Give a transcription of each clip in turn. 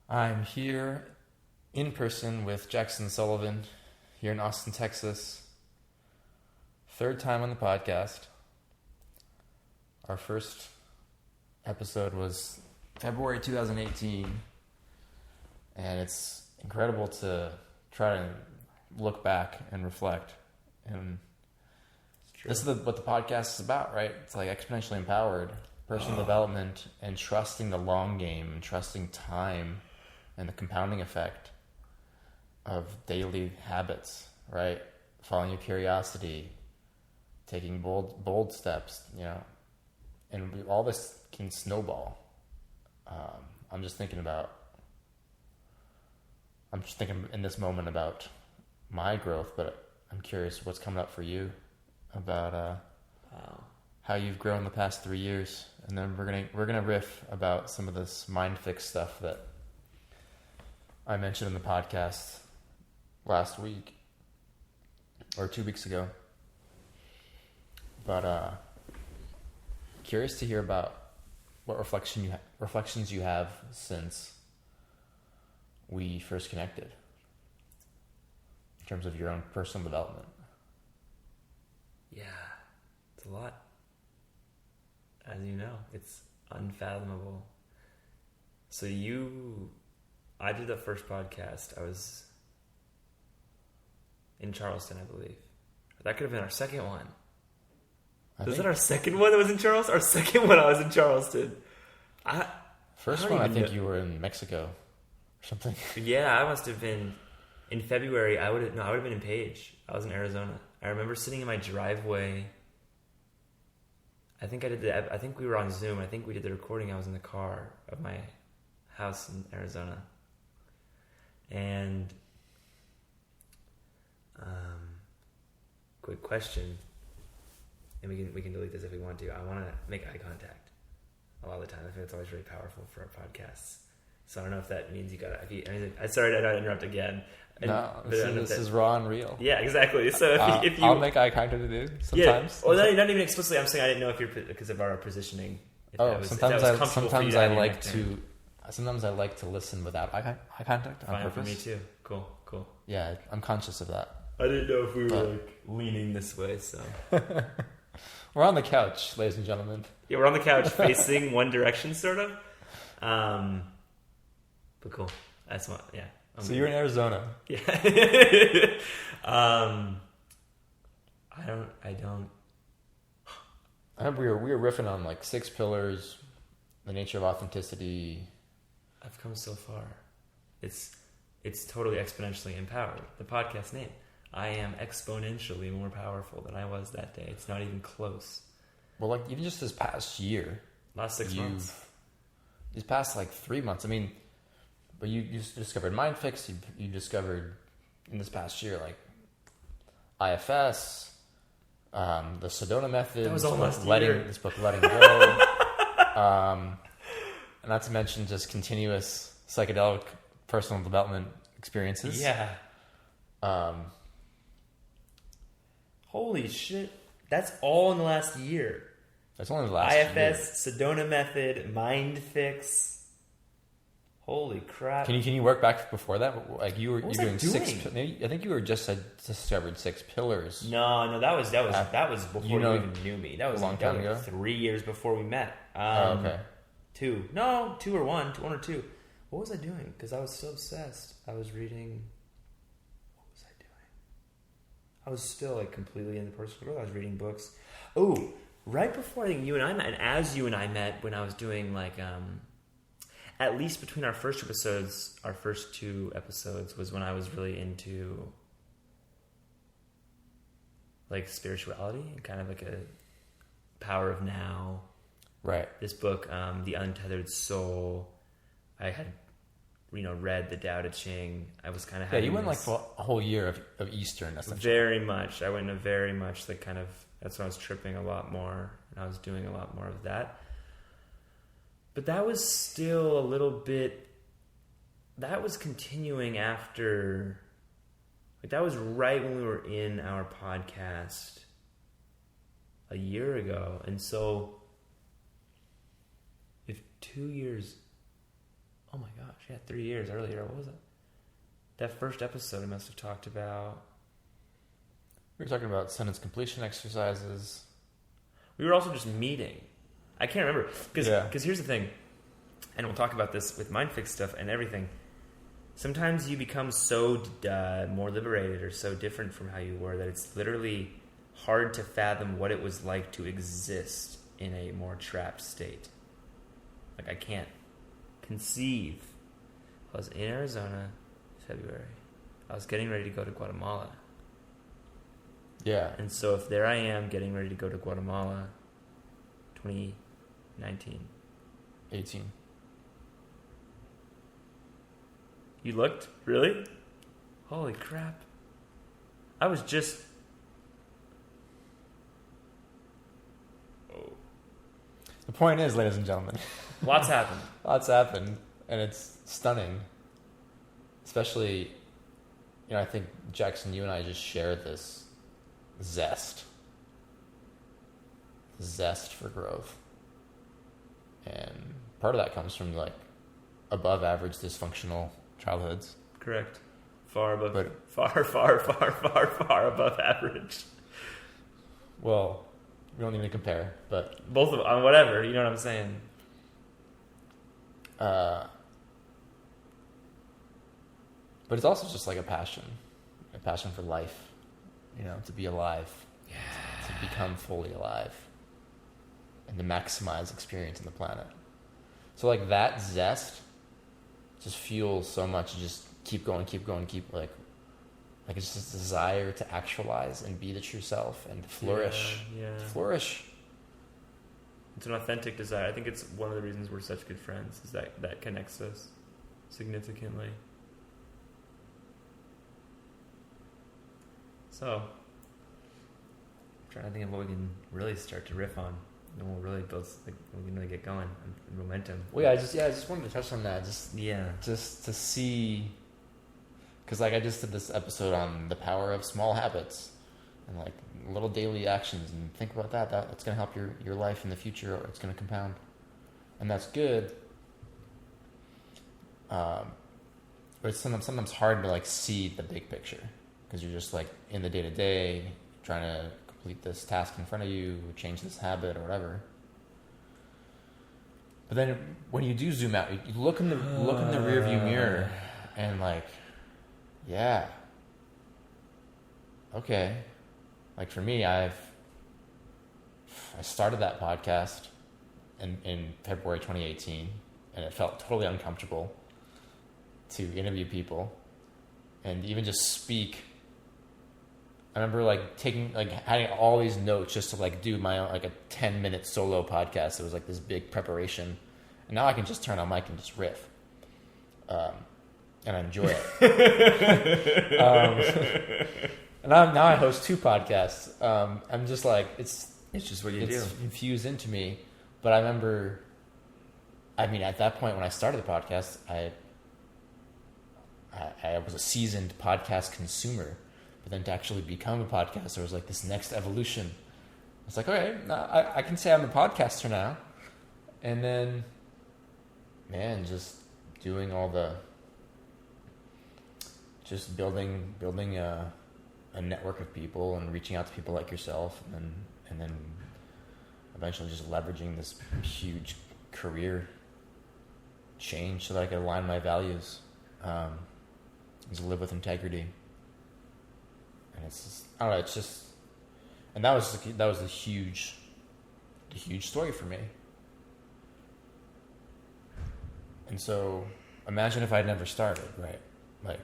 I'm here in person with Jackson Sullivan here in Austin, Texas. Third time on the podcast. Our first episode was February 2018, and it's incredible to try to look back and reflect. And this is what the podcast is about, right? It's like exponentially empowered personal development and trusting the long game and trusting time and the compounding effect of daily habits, right? Following your curiosity, taking bold steps, and all this can snowball. I'm just thinking in this moment about my growth, but I'm curious what's coming up for you about how you've grown the past 3 years, and then we're gonna riff about some of this mind fix stuff that I mentioned in the podcast last week or 2 weeks ago. But curious to hear about what reflections you have since we first connected in terms of your own personal development. Yeah, it's a lot. As you know, it's unfathomable. So I did the first podcast. I was in Charleston, I believe. That could have been our second one. Was it our second one that was in Charleston? Our second one I was in Charleston. First one, I think you were in Mexico or something. Yeah, I must have been in February. I would have been in Page. I was in Arizona. I remember sitting in my driveway. I think we were on Zoom. I think we did the recording. I was in the car of my house in Arizona. And quick question, and we can delete this if we want to. I want to make eye contact a lot of the time. I think it's always really powerful for our podcasts. So I don't know if that means you gotta. I'm sorry to interrupt again. This is raw and real. Yeah, exactly. So if you, I'll make eye contact with you sometimes. Yeah. Well, not even explicitly. I'm saying I didn't know if you're because of our positioning. Sometimes I like to listen without eye contact on Fine purpose. For me too. Cool. Yeah, I'm conscious of that. I didn't know if we were leaning this way, so. We're on the couch, ladies and gentlemen. Yeah, we're on the couch facing one direction, sort of. But cool. That's what, yeah. So you're in Arizona. Yeah. I don't. I remember we were riffing on like 6 pillars, the nature of authenticity. I've come so far. It's totally exponentially empowered. The podcast name. I am exponentially more powerful than I was that day. It's not even close. Well, like even just this past year. Last 6 months. These past like 3 months. I mean, but you discovered MindFix. You discovered in this past year like IFS, the Sedona method. That was almost this book, Letting Go. And not to mention just continuous psychedelic personal development experiences. Yeah. Holy shit. That's all in the last year. That's only the last IFS, year. Sedona method, MindFix. Holy crap. Can you work back before that? Like you're doing 6. I think you were just discovered 6 pillars. No, that was before you even knew me. That was a long time ago. 3 years before we met. Okay. 2 or 1 or 2. What was I doing? Because I was so obsessed. I was reading. What was I doing? I was still like completely into personal growth. I was reading books. Oh, right before I think you and I met, and as you and I met, when I was doing like at least between our first 2 episodes was when I was really into like spirituality and kind of like a power of now. Right. This book, The Untethered Soul. I had, read the Tao Te Ching. I was kind of having you went like for a whole year of Eastern. Very much. I went into very much like kind of, that's when I was tripping a lot more, and I was doing a lot more of that. But that was still a little bit, that was continuing after, like that was right when we were in our podcast a year ago. And so if 2 years, oh my gosh, Yeah, 3 years earlier. What was it? That first episode I must have talked about. We were talking about sentence completion exercises. We were also just meeting. I can't remember. Because here's the thing, and we'll talk about this with MindFix stuff and everything. Sometimes you become so more liberated or so different from how you were that it's literally hard to fathom what it was like to exist in a more trapped state. Like, I can't conceive. I was in Arizona, February. I was getting ready to go to Guatemala. Yeah. And so if there I am getting ready to go to Guatemala, 2019. 18. You looked? Really? Holy crap. I was just... Oh. The point is, ladies and gentlemen... Lots happened. Lots happened, and it's stunning. Especially, I think, Jackson, you and I just share this zest for growth. And part of that comes from, like, above average dysfunctional childhoods. Correct. Far above, but, far above average. Well, we don't need to compare, but... Both of them, whatever, you know what I'm saying? But it's also just like a passion for life, to be alive, to become fully alive, and to maximize experience on the planet. So like that zest just fuels so much to just keep going, like it's just a desire to actualize and be the true self and to flourish. Yeah. To flourish. It's an authentic desire. I think it's one of the reasons we're such good friends, is that connects us significantly. So, I'm trying to think of what we can really start to riff on. And we'll really build, we can really get going and momentum. Well, yeah, I just wanted to touch on that. Just to see, because like I just did this episode on the power of small habits and like little daily actions, and think about that's going to help your life in the future, or it's going to compound, and that's good. But it's sometimes hard to like see the big picture, because you're just like in the day-to-day trying to complete this task in front of you, change this habit or whatever. But then when you do zoom out, you look in the rearview mirror and like, yeah, okay. Like for me, I started that podcast in February 2018, and it felt totally uncomfortable to interview people and even just speak. I remember like having all these notes just to like do my own, like a 10-minute solo podcast. It was like this big preparation, and now I can just turn on mic and just riff, and I enjoy it. And now I host 2 podcasts. I'm just like it's just what you do. It's infused into me. But I remember, at that point when I started the podcast, I was a seasoned podcast consumer. But then to actually become a podcaster was like this next evolution. It's like, okay, I can say I'm a podcaster now. And then, man, just doing just building a network of people and reaching out to people like yourself, and then eventually just leveraging this huge career change so that I could align my values, to live with integrity. And it's just, I don't know, it's just, and that was the huge story for me. And so imagine if I'd never started, right? Like,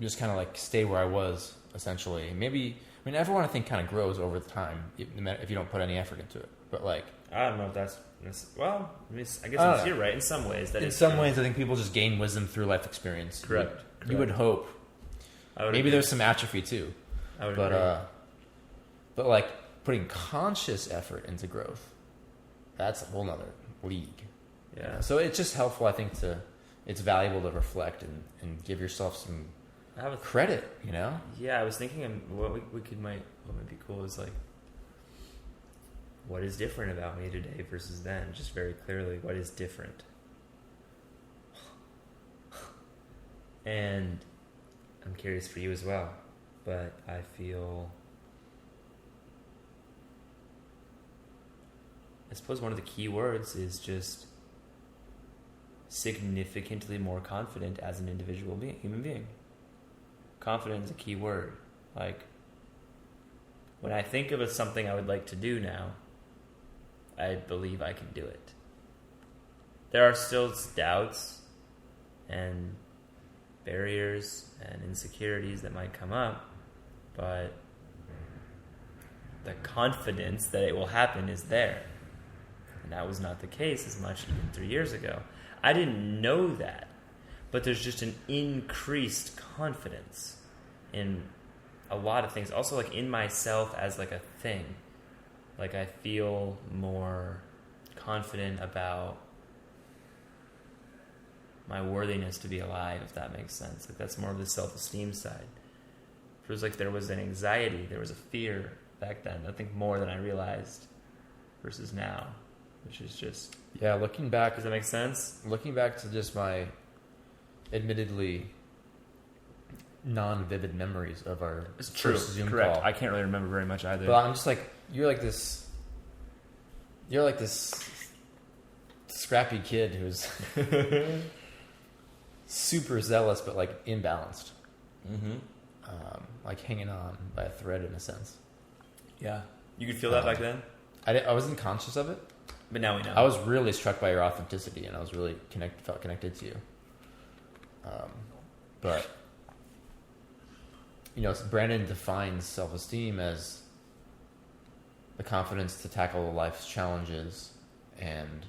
just kind of like stay where I was, essentially. Maybe, everyone I think kind of grows over time if you don't put any effort into it. But like, I don't know if that's, well, I guess you're right in some ways. In some ways, I think people just gain wisdom through life experience. Correct. You would hope. Maybe agree. There's some atrophy too. I would agree. But like putting conscious effort into growth, that's a whole nother league. Yeah. So it's just helpful, I think, it's valuable to reflect and give yourself some credit, Yeah, I was thinking what might be cool is like, what is different about me today versus then? Just very clearly, what is different? And I'm curious for you as well, but I suppose one of the key words is just significantly more confident as an individual human being. Confident is a key word. Like, when I think of something I would like to do now, I believe I can do it. There are still doubts and barriers and insecurities that might come up, but the confidence that it will happen is there. And that was not the case as much even 3 years ago. I didn't know that, but there's just an increased confidence in a lot of things. Also, like, in myself as like a thing. Like, I feel more confident about my worthiness to be alive, if that makes sense. Like, that's more of the self-esteem side. It was like there was an anxiety, there was a fear back then, I think more than I realized, versus now, which is just... Yeah, looking back... Does that make sense? Looking back to just my admittedly non-vivid memories of our first Zoom correct. call. I can't really remember very much either. But I'm just like, you're like this scrappy kid who's super zealous but like imbalanced. Mm-hmm. Like hanging on by a thread in a sense. Yeah. You could feel that back then? I wasn't conscious of it. But now we know. I was really struck by your authenticity, and I was really felt connected to you. But you know, Brandon defines self-esteem as the confidence to tackle life's challenges and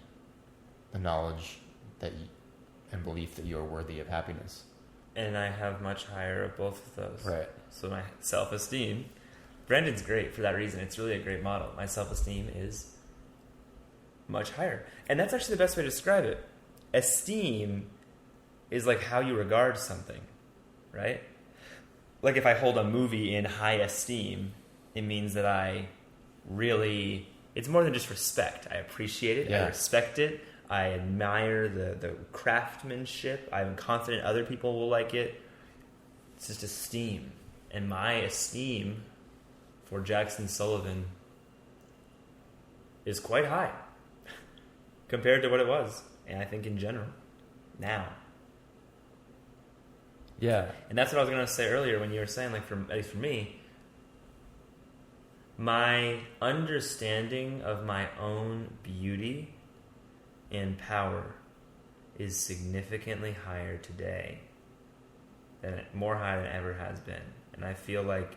the knowledge that and belief that you are worthy of happiness. And I have much higher of both of those. Right. So my self-esteem, Brandon's great for that reason. It's really a great model. My self-esteem is much higher. And that's actually the best way to describe it. Esteem is like how you regard something, right? Like if I hold a movie in high esteem, it means that I really... It's more than just respect. I appreciate it. Yeah. I respect it. I admire the craftsmanship. I'm confident other people will like it. It's just esteem. And my esteem for Jackson Sullivan is quite high compared to what it was. And I think in general, now. Yeah. And that's what I was going to say earlier when you were saying, like, at least for me, my understanding of my own beauty and power is significantly higher today more high than it ever has been. And I feel like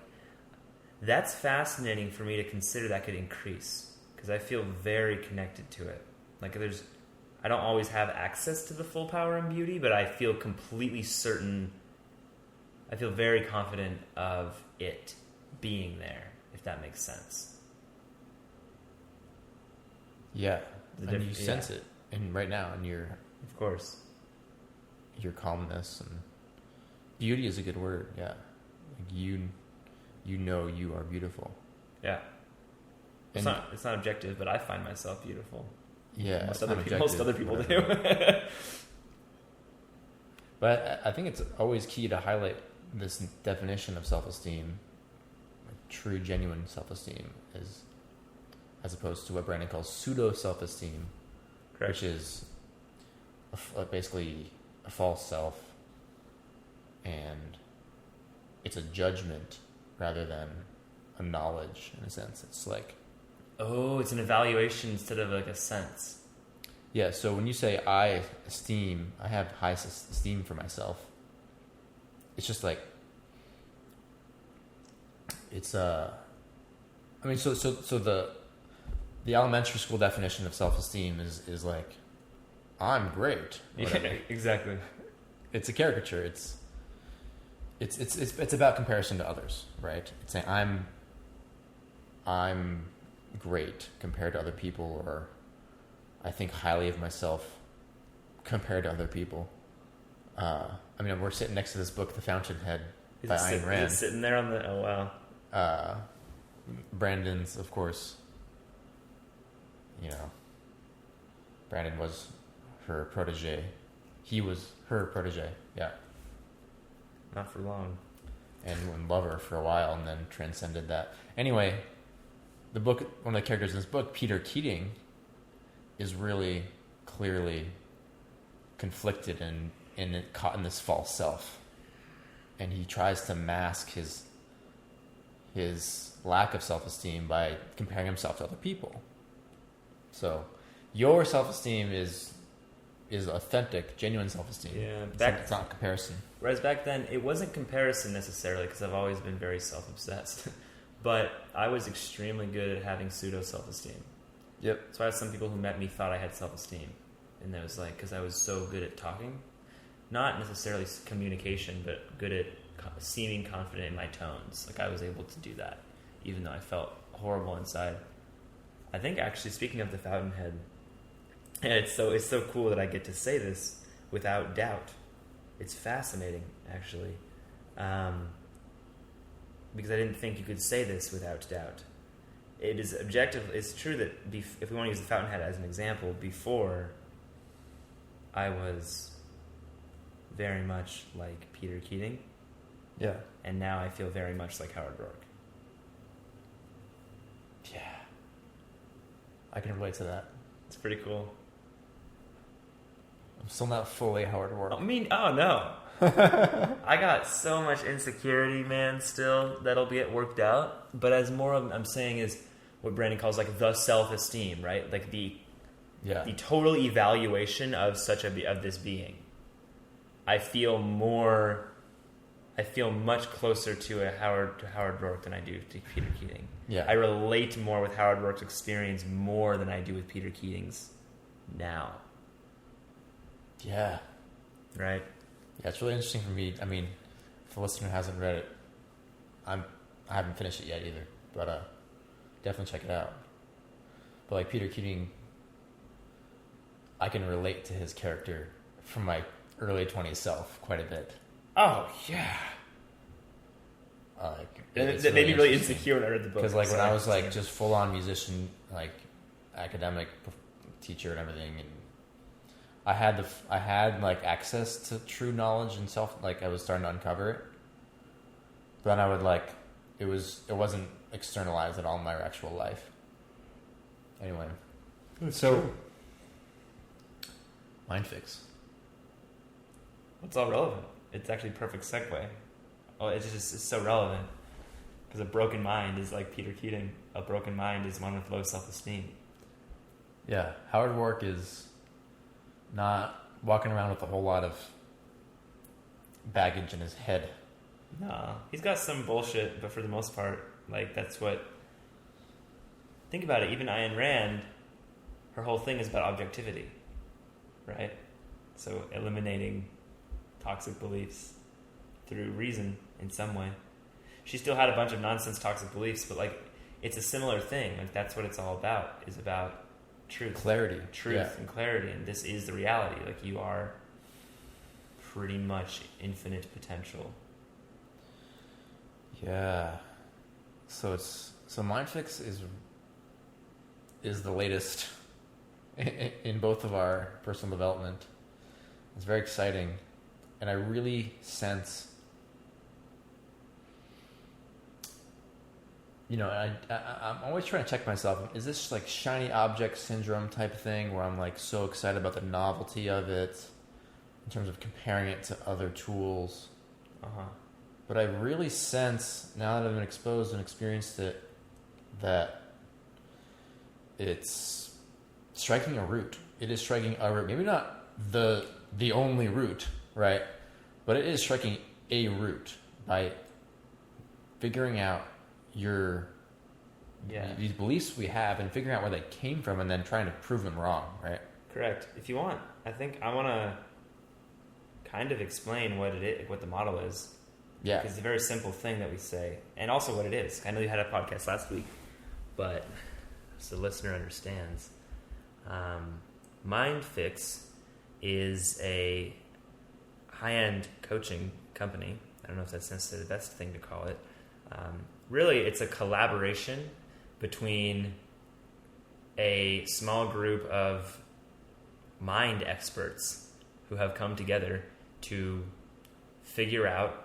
that's fascinating for me to consider that could increase, because I feel very connected to it. Like I don't always have access to the full power and beauty, but I feel completely certain, I feel very confident of it being there, if that makes sense. Yeah. And you sense it right now in your... Of course. Your calmness and beauty is a good word. Yeah. Like you know you are beautiful. Yeah. It's not objective, but I find myself beautiful. Yeah. Most other people do. But I think it's always key to highlight this definition of self-esteem, like true, genuine self-esteem, is as opposed to what Brandon calls pseudo self-esteem, correct, which is basically a false self, and it's a judgment rather than a knowledge in a sense. It's like, oh, it's an evaluation instead of like a sense. Yeah, so when you say I have high esteem for myself, it's just like, it's I mean, so the elementary school definition of self-esteem is like, I'm great. Whatever. Yeah, exactly. It's a caricature. It's about comparison to others, right? It's saying I'm great compared to other people, or I think highly of myself compared to other people. I mean, we're sitting next to this book, The Fountainhead by Ayn Rand. Is it sitting there on the... Oh, wow. Brandon's, of course, Brandon was her protege. He was her protege, yeah. not for long. And love her for a while, and then transcended that. Anyway, the book, one of the characters in this book, Peter Keating, is really clearly conflicted and caught in this false self, and he tries to mask his lack of self-esteem by comparing himself to other people. So, your self-esteem is authentic, genuine self-esteem. Yeah, it's not comparison. Whereas back then, it wasn't comparison necessarily, because I've always been very self-obsessed. But I was extremely good at having pseudo self-esteem. Yep. So I had some people who met me thought I had self-esteem, and that was like because I was so good at talking, not necessarily communication, but good at seeming confident in my tones. Like I was able to do that, even though I felt horrible inside. I think actually, speaking of the Fountainhead, and it's so cool that I get to say this without doubt. It's fascinating, actually, because I didn't think you could say this without doubt. It is objective. It's true that if we want to use the Fountainhead as an example, before I was very much like Peter Keating, Yeah. and now I feel very much like Howard Rourke. Yeah. I can relate to that. It's pretty cool. I'm still not fully Howard Rourke. Oh no. I got so much insecurity, man, still that'll get worked out. But as more of I'm saying is what Brandon calls like the self-esteem, right? Like the total evaluation of of this being. I feel much closer to Howard Rourke than I do to Peter Keating. Yeah. I relate more with Howard Rourke's experience more than I do with Peter Keating's now. Yeah. Right? Yeah, it's really interesting for me. I mean, if the listener hasn't read it, I haven't finished it yet either, but definitely check it out. But like Peter Keating, I can relate to his character from my early 20s self quite a bit. Oh, yeah. That made me really insecure when I read the book. Because like when I was like just full on musician, like academic teacher and everything, and I had like access to true knowledge and self, like I was starting to uncover it. But then I would like it wasn't externalized at all in my actual life. Anyway, so Mind Fix. It's all relevant. It's actually a perfect segue. Oh, it's so relevant because a broken mind is like Peter Keating. A broken mind is one with low self-esteem. Yeah, Howard Rourke is not walking around with a whole lot of baggage in his head. No, he's got some bullshit, but for the most part, like that's what. Think about it. Even Ayn Rand, her whole thing is about objectivity, right? So eliminating toxic beliefs through reason in some way. She still had a bunch of nonsense toxic beliefs, but like it's a similar thing. Like that's what it's all about. Is about truth, clarity, and clarity, and this is the reality. Like you are pretty much infinite potential. Yeah. So Mind Fix is the latest in both of our personal development. It's very exciting, and I really sense, I'm always trying to check myself. Is this like shiny object syndrome type thing where I'm like so excited about the novelty of it in terms of comparing it to other tools? But I really sense, now that I've been exposed and experienced it, that it's striking a root. It is striking a root. Maybe not the only root, right? But it is striking a root by figuring out these beliefs we have and figuring out where they came from and then trying to prove them wrong, right? Correct. If you want, I think I want to kind of explain what it is, what the model is. Yeah. Because it's a very simple thing that we say, and also what it is. I know you had a podcast last week, but so the listener understands. Mind Fix is a high-end coaching company. I don't know if that's necessarily the best thing to call it. Really, it's a collaboration between a small group of mind experts who have come together to figure out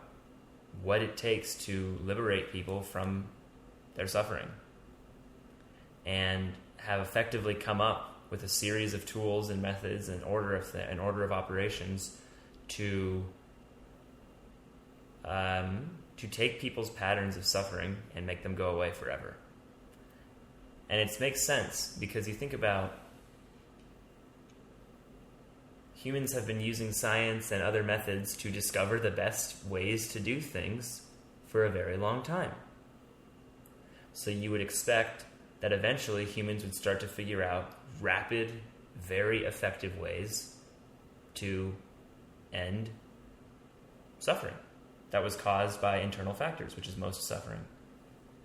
what it takes to liberate people from their suffering, and have effectively come up with a series of tools and methods and order of operations to take people's patterns of suffering and make them go away forever. And it makes sense because you think about humans have been using science and other methods to discover the best ways to do things for a very long time. So you would expect that eventually humans would start to figure out rapid, very effective ways to end suffering that was caused by internal factors, which is most suffering.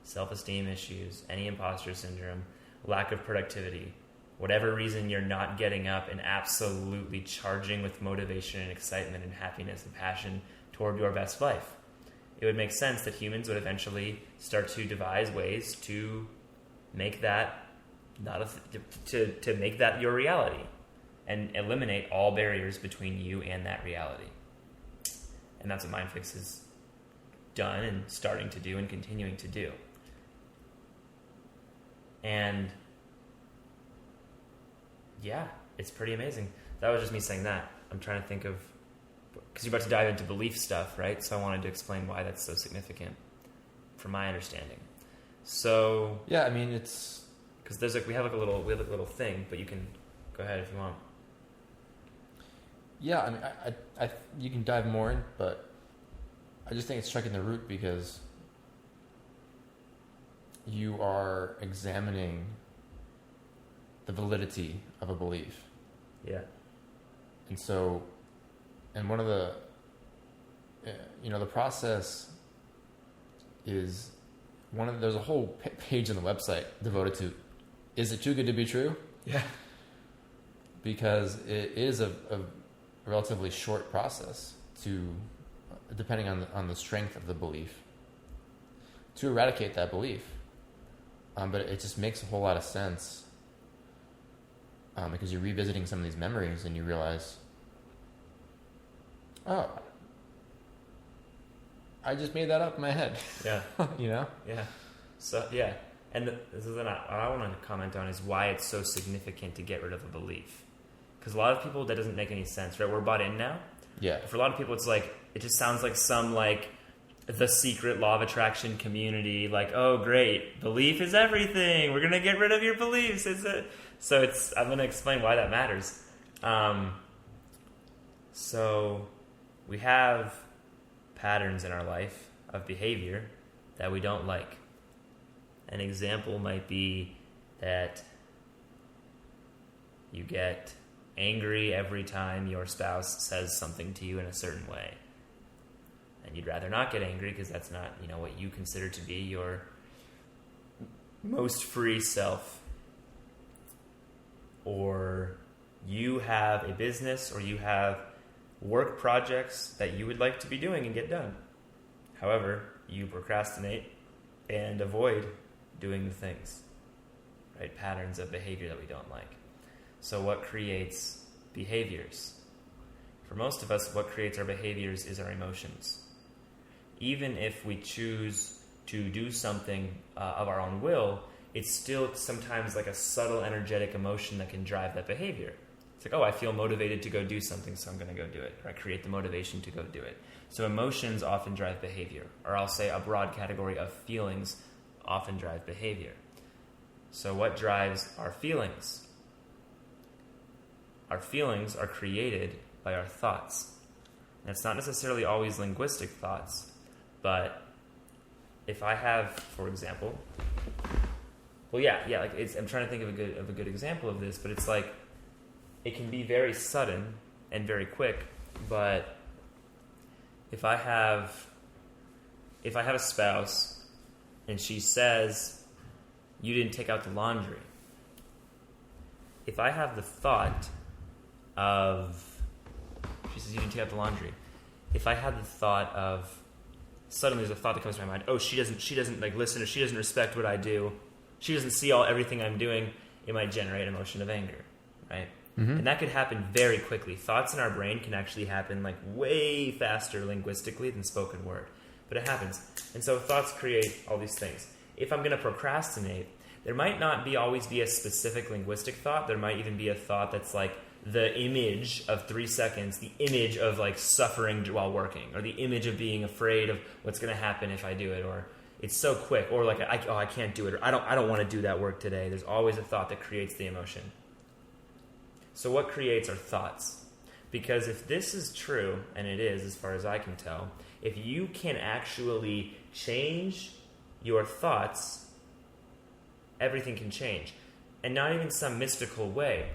Self-esteem issues, any imposter syndrome, lack of productivity, whatever reason you're not getting up and absolutely charging with motivation and excitement and happiness and passion toward your best life. It would make sense that humans would eventually start to devise ways to make that to make that your reality and eliminate all barriers between you and that reality. And that's what MindFix has done and starting to do and continuing to do. And yeah, it's pretty amazing. That was just me saying that. I'm trying to think of, because you're about to dive into belief stuff, right? So I wanted to explain why that's so significant from my understanding. So yeah, I mean, it's because there's we have a little thing, but you can go ahead if you want. Yeah, I mean, I you can dive more in, but I just think it's striking the root because you are examining the validity of a belief. Yeah. And so, and one of the, the process is there's a whole page on the website devoted to, is it too good to be true? Yeah. Because it is a relatively short process to, depending on the strength of the belief, to eradicate that belief. But it just makes a whole lot of sense because you're revisiting some of these memories and you realize, oh, I just made that up in my head. Yeah. Yeah. So, yeah. And this is what I want to comment on is why it's so significant to get rid of a belief. Because a lot of people, that doesn't make any sense, right? We're bought in now. Yeah. But for a lot of people, it's like, it just sounds like some, like, the secret law of attraction community, like, oh, great, belief is everything. We're going to get rid of your beliefs. So I'm going to explain why that matters. So we have patterns in our life of behavior that we don't like. An example might be that you get angry every time your spouse says something to you in a certain way. And you'd rather not get angry because that's not, what you consider to be your most free self. Or you have a business or you have work projects that you would like to be doing and get done. However, you procrastinate and avoid doing the things, right? Patterns of behavior that we don't like. So what creates behaviors? For most of us, what creates our behaviors is our emotions. Even if we choose to do something of our own will, it's still sometimes like a subtle energetic emotion that can drive that behavior. It's like, oh, I feel motivated to go do something, so I'm going to go do it. Or I create the motivation to go do it. So emotions often drive behavior. Or I'll say a broad category of feelings often drive behavior. So what drives our feelings? Our feelings are created by our thoughts. And it's not necessarily always linguistic thoughts, but if I have, for example, I'm trying to think of a good example of this, but it's like it can be very sudden and very quick. But if I have a spouse and she says, "You didn't take out the laundry," if I have the thought of, she says, "You didn't take out the laundry," if I had the thought of, suddenly there's a thought that comes to my mind, oh, she doesn't like listen, or she doesn't respect what I do, she doesn't see everything I'm doing, it might generate an emotion of anger, right? Mm-hmm. And that could happen very quickly. Thoughts in our brain can actually happen like way faster linguistically than spoken word. But but it happens. And so thoughts create all these things. If I'm going to procrastinate, there might not always be a specific linguistic thought. There might even be a thought that's like the image of 3 seconds, the image of like suffering while working, or the image of being afraid of what's going to happen if I do it, or it's so quick, or like I can't do it, or I don't want to do that work today. There's always a thought that creates the emotion. So what creates our thoughts? Because if this is true, and it is as far as I can tell, if you can actually change your thoughts, everything can change. And not even some mystical way.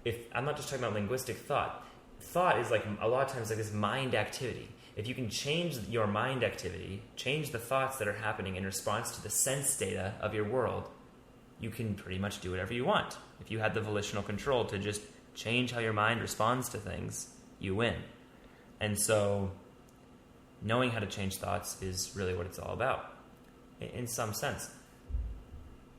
If I'm not just talking about linguistic thought. Thought is like a lot of times like this mind activity. If you can change your mind activity, change the thoughts that are happening in response to the sense data of your world, you can pretty much do whatever you want. If you had the volitional control to just change how your mind responds to things, you win. And so knowing how to change thoughts is really what it's all about, in some sense.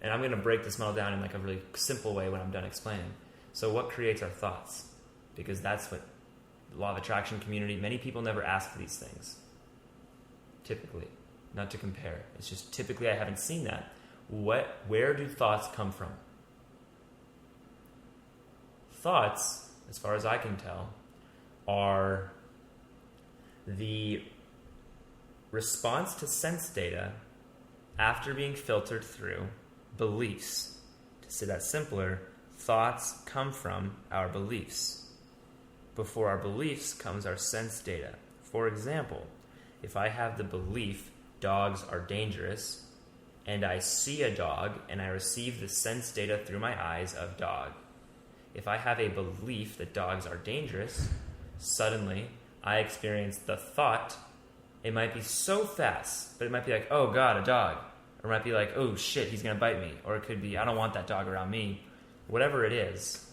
And I'm going to break this model down in like a really simple way when I'm done explaining. So what creates our thoughts? Because that's what the law of attraction community, many people never ask for these things. Typically. Not to compare. It's just typically I haven't seen that. Where do thoughts come from? Thoughts, as far as I can tell, are the response to sense data after being filtered through beliefs. To say that simpler, thoughts come from our beliefs. Before our beliefs comes our sense data. For example, if I have the belief dogs are dangerous, and I see a dog and I receive the sense data through my eyes of dog. If I have a belief that dogs are dangerous, suddenly I experience the thought. It might be so fast, but it might be like, oh God, a dog. Or it might be like, oh shit, he's going to bite me. Or it could be, I don't want that dog around me. Whatever it is,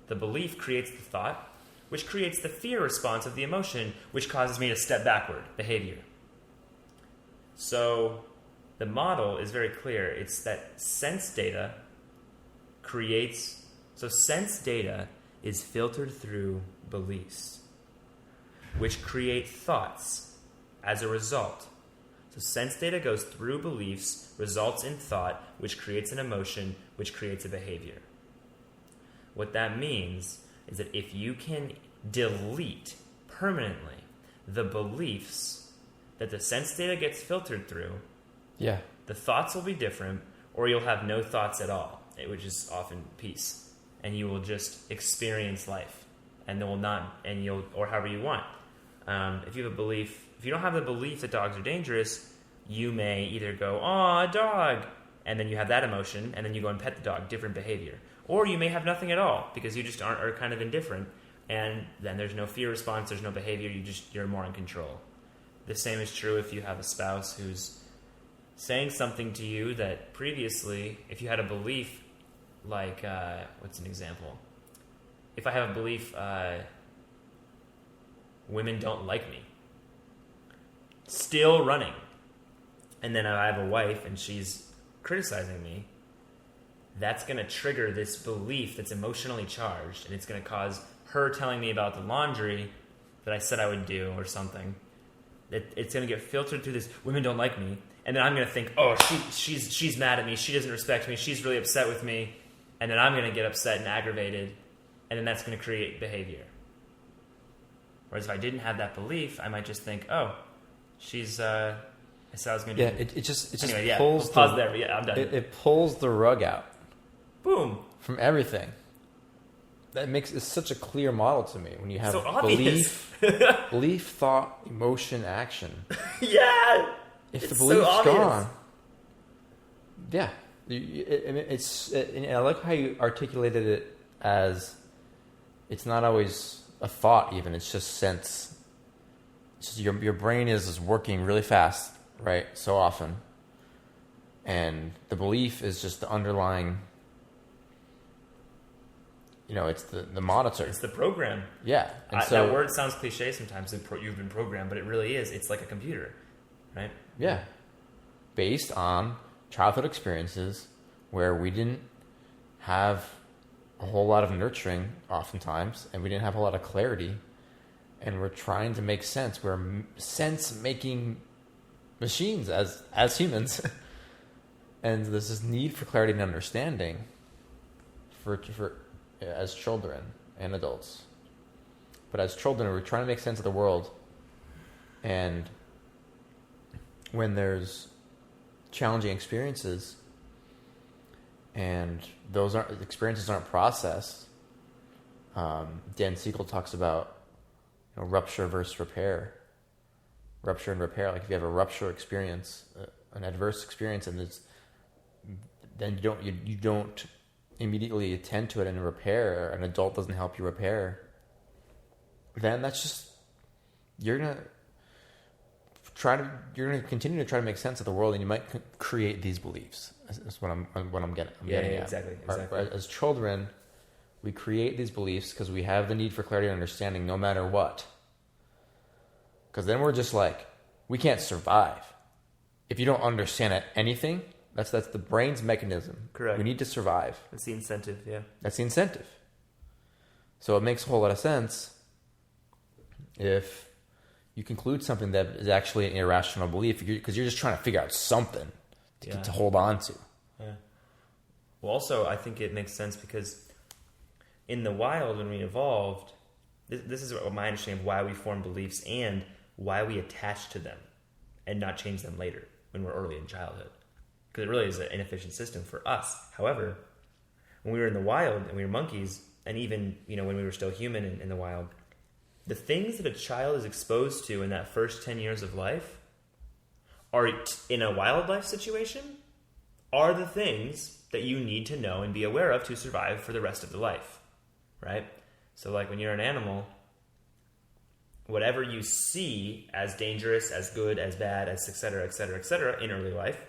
the belief creates the thought, which creates the fear response of the emotion, which causes me to step backward, behavior. So the model is very clear. It's that sense data creates... So sense data is filtered through beliefs, which create thoughts as a result. So sense data goes through beliefs, results in thought, which creates an emotion, which creates a behavior. What that means is that if you can delete permanently the beliefs that the sense data gets filtered through, the thoughts will be different, or you'll have no thoughts at all, which is often peace. And you will just experience life, and or however you want. If you have a belief, if you don't have the belief that dogs are dangerous, you may either go, "Oh, a dog," and then you have that emotion, and then you go and pet the dog, different behavior. Or you may have nothing at all because you just are kind of indifferent, and then there's no fear response, there's no behavior, you're more in control. The same is true if you have a spouse who's saying something to you that previously, if you had a belief, like, what's an example? If I have a belief, women don't like me, still running, and then I have a wife and she's criticizing me, that's going to trigger this belief that's emotionally charged, and it's going to cause her telling me about the laundry that I said I would do or something. It's going to get filtered through this, women don't like me, and then I'm going to think, oh, she's mad at me, she doesn't respect me, she's really upset with me, and then I'm going to get upset and aggravated, and then that's going to create behavior. Whereas if I didn't have that belief, I might just think, oh, she's... I said I was going to do it. It just anyway, pulls we'll pause there, but yeah, I'm done. It pulls the rug out. Boom. From everything. That makes it such a clear model to me when you have so belief, thought, emotion, action. Yeah. If the belief's gone, yeah, I like how you articulated it as it's not always a thought. Even it's just sense. It's just your brain is working really fast, right? So often, and the belief is just the underlying. It's the monitor. It's the program. Yeah. And that word sounds cliche sometimes. You've been programmed, but it really is. It's like a computer, right? Yeah. Based on childhood experiences where we didn't have a whole lot of nurturing oftentimes, and we didn't have a whole lot of clarity, and we're trying to make sense. We're sense-making machines as humans. And there's this need for clarity and understanding for as children and adults. But as children, we're trying to make sense of the world. And when there's challenging experiences and those experiences aren't processed, Dan Siegel talks about rupture versus repair. Rupture and repair. Like if you have a rupture experience, an adverse experience, and then you don't immediately attend to it and repair. An adult doesn't help you repair. Then that's just you're gonna continue to try to make sense of the world, and you might create these beliefs. That's what I'm getting. Getting at. Exactly. As children, we create these beliefs because we have the need for clarity and understanding, no matter what. Because then we're just like, we can't survive if you don't understand anything. That's the brain's mechanism. Correct. We need to survive. That's the incentive. Yeah. That's the incentive. So it makes a whole lot of sense if you conclude something that is actually an irrational belief, because you're just trying to figure out something to hold on to. Yeah. Well, also, I think it makes sense because in the wild, when we evolved, this is my understanding of why we form beliefs and why we attach to them and not change them later when we're early in childhood. Because it really is an inefficient system for us. However, when we were in the wild and we were monkeys, and even when we were still human in the wild, the things that a child is exposed to in that first 10 years of life are, in a wildlife situation, are the things that you need to know and be aware of to survive for the rest of the life, right? So like when you're an animal, whatever you see as dangerous, as good, as bad, as et cetera, in early life,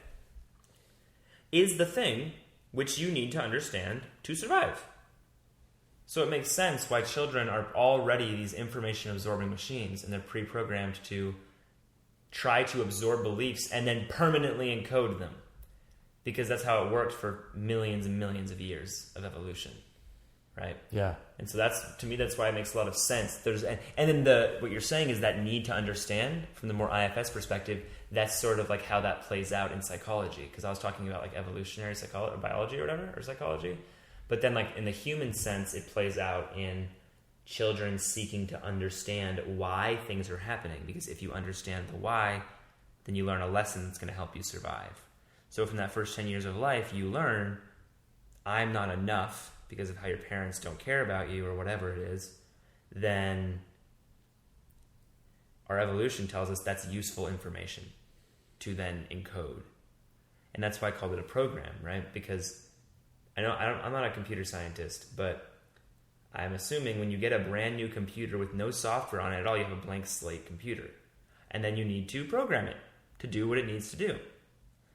is the thing which you need to understand to survive. So it makes sense why children are already these information-absorbing machines, and they're pre-programmed to try to absorb beliefs and then permanently encode them. Because that's how it worked for millions and millions of years of evolution, right? Yeah. And so to me, that's why it makes a lot of sense. And then what you're saying is that need to understand from the more IFS perspective, that's sort of like how that plays out in psychology. Because I was talking about like evolutionary psychology, or biology or whatever, or psychology. But then like in the human sense, it plays out in children seeking to understand why things are happening. Because if you understand the why, then you learn a lesson that's going to help you survive. So from that first 10 years of life, you learn, I'm not enough because of how your parents don't care about you or whatever it is, then our evolution tells us that's useful information to then encode. And that's why I called it a program, right? Because I'm not a computer scientist, but I'm assuming when you get a brand new computer with no software on it at all, you have a blank slate computer. And then you need to program it to do what it needs to do.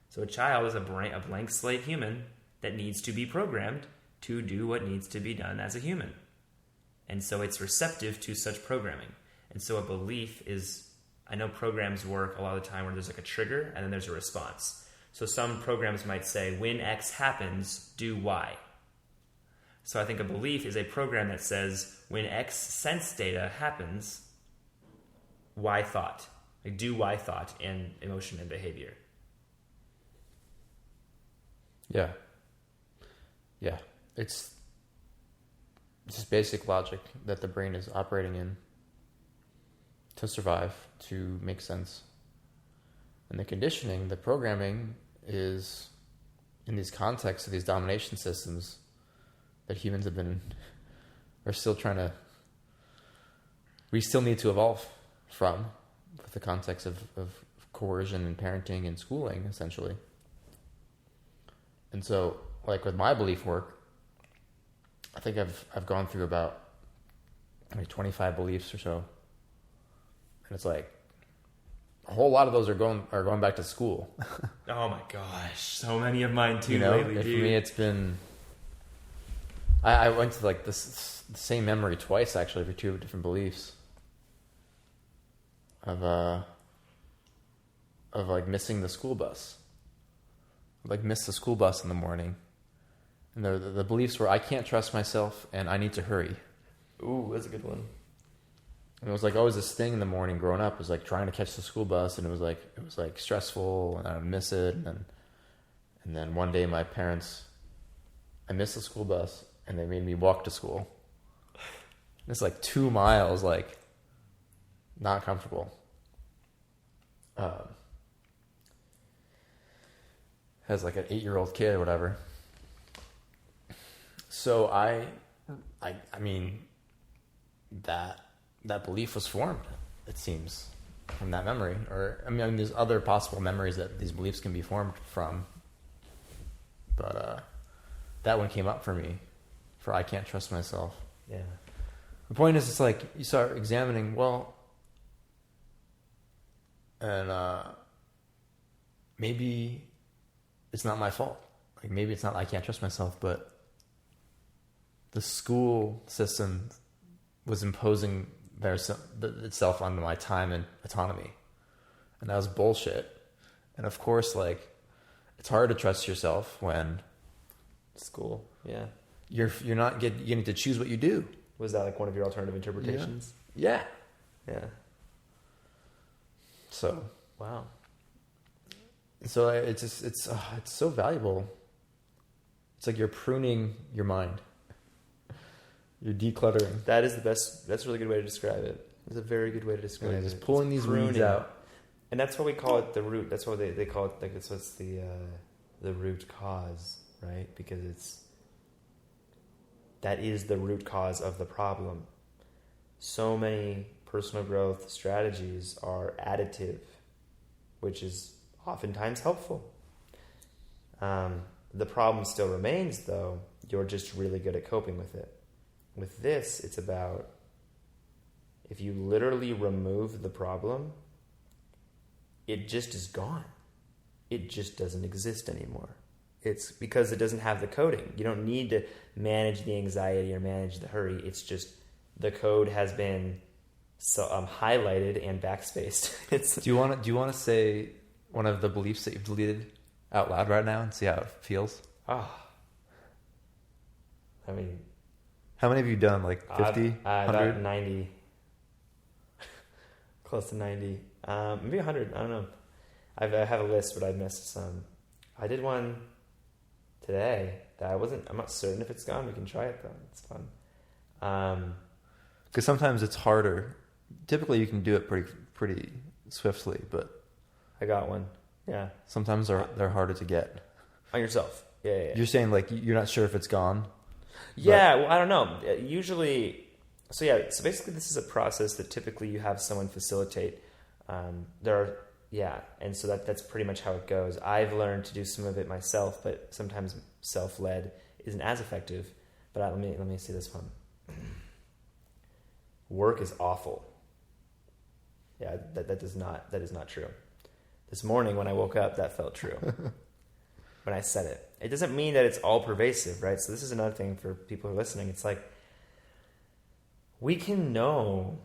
So a child is a blank slate human that needs to be programmed to do what needs to be done as a human. And so it's receptive to such programming. And so a belief is, I know programs work a lot of the time where there's like a trigger and then there's a response. So some programs might say, when X happens, do Y. So I think a belief is a program that says, when X sense data happens, Y thought. Like do Y thought in emotion and behavior. Yeah. Yeah. It's just basic logic that the brain is operating in to survive, to make sense. And the conditioning, the programming is in these contexts of these domination systems that humans are still trying to, we still need to evolve from, with the context of coercion and parenting and schooling, essentially. And so, like with my belief work, I think I've gone through about 25 beliefs or so, and it's like a whole lot of those are going back to school. Oh my gosh, so many of mine too. Lately, for me, it's been. I went to like the same memory twice actually for two different beliefs. Of like missing the school bus. Like miss the school bus in the morning, and the beliefs were I can't trust myself and I need to hurry. Ooh, that's a good one. And it was like always this thing in the morning growing up was like trying to catch the school bus, and it was like stressful, and I would miss it. And then one day I missed the school bus, and they made me walk to school. It's like 2 miles, like not comfortable. As like an 8-year-old kid or whatever. So I mean, that belief was formed, it seems, from that memory. Or I mean, there's other possible memories that these beliefs can be formed from. But that one came up for me, for I can't trust myself. Yeah. The point is, it's like you start examining, well, and maybe it's not my fault. Like maybe it's not I can't trust myself, but the school system was imposing itself on my time and autonomy, and that was bullshit. And of course, like, it's hard to trust yourself when School, yeah. you're not getting to choose what you do. Was that like one of your alternative interpretations? Yeah. Yeah. So Wow. So it's so valuable. It's like you're pruning your mind. You're decluttering. That is the best. That's a really good way to describe it. It's a very good way to describe it. Just pulling these weeds out. And that's why we call it the root. That's why they call it, like, that's what's the root cause, right? Because that is the root cause of the problem. So many personal growth strategies are additive, which is oftentimes helpful. The problem still remains, though. You're just really good at coping with it. With this, it's about, if you literally remove the problem, it just is gone. It just doesn't exist anymore. It's because it doesn't have the coding. You don't need to manage the anxiety or manage the hurry. It's just the code has been highlighted and backspaced. Do you want to say one of the beliefs that you've deleted out loud right now and see how it feels? I mean, how many have you done? Like 50? About 90. Close to 90. Maybe 100. I don't know. I have a list, but I missed some. I did one today that I'm not certain if it's gone. We can try it though. It's fun. Because sometimes it's harder. Typically you can do it pretty swiftly, but I got one. Yeah. Sometimes they're harder to get. On yourself. Yeah. You're saying like you're not sure if it's gone? Yeah, well, I don't know. Usually, so basically this is a process that typically you have someone facilitate. And so that's pretty much how it goes. I've learned to do some of it myself, but sometimes self-led isn't as effective. But let me see this one. Work is awful. Yeah, that is not true. This morning when I woke up, that felt true. When I said it. It doesn't mean that it's all pervasive, right? So this is another thing for people who are listening. It's like, we can know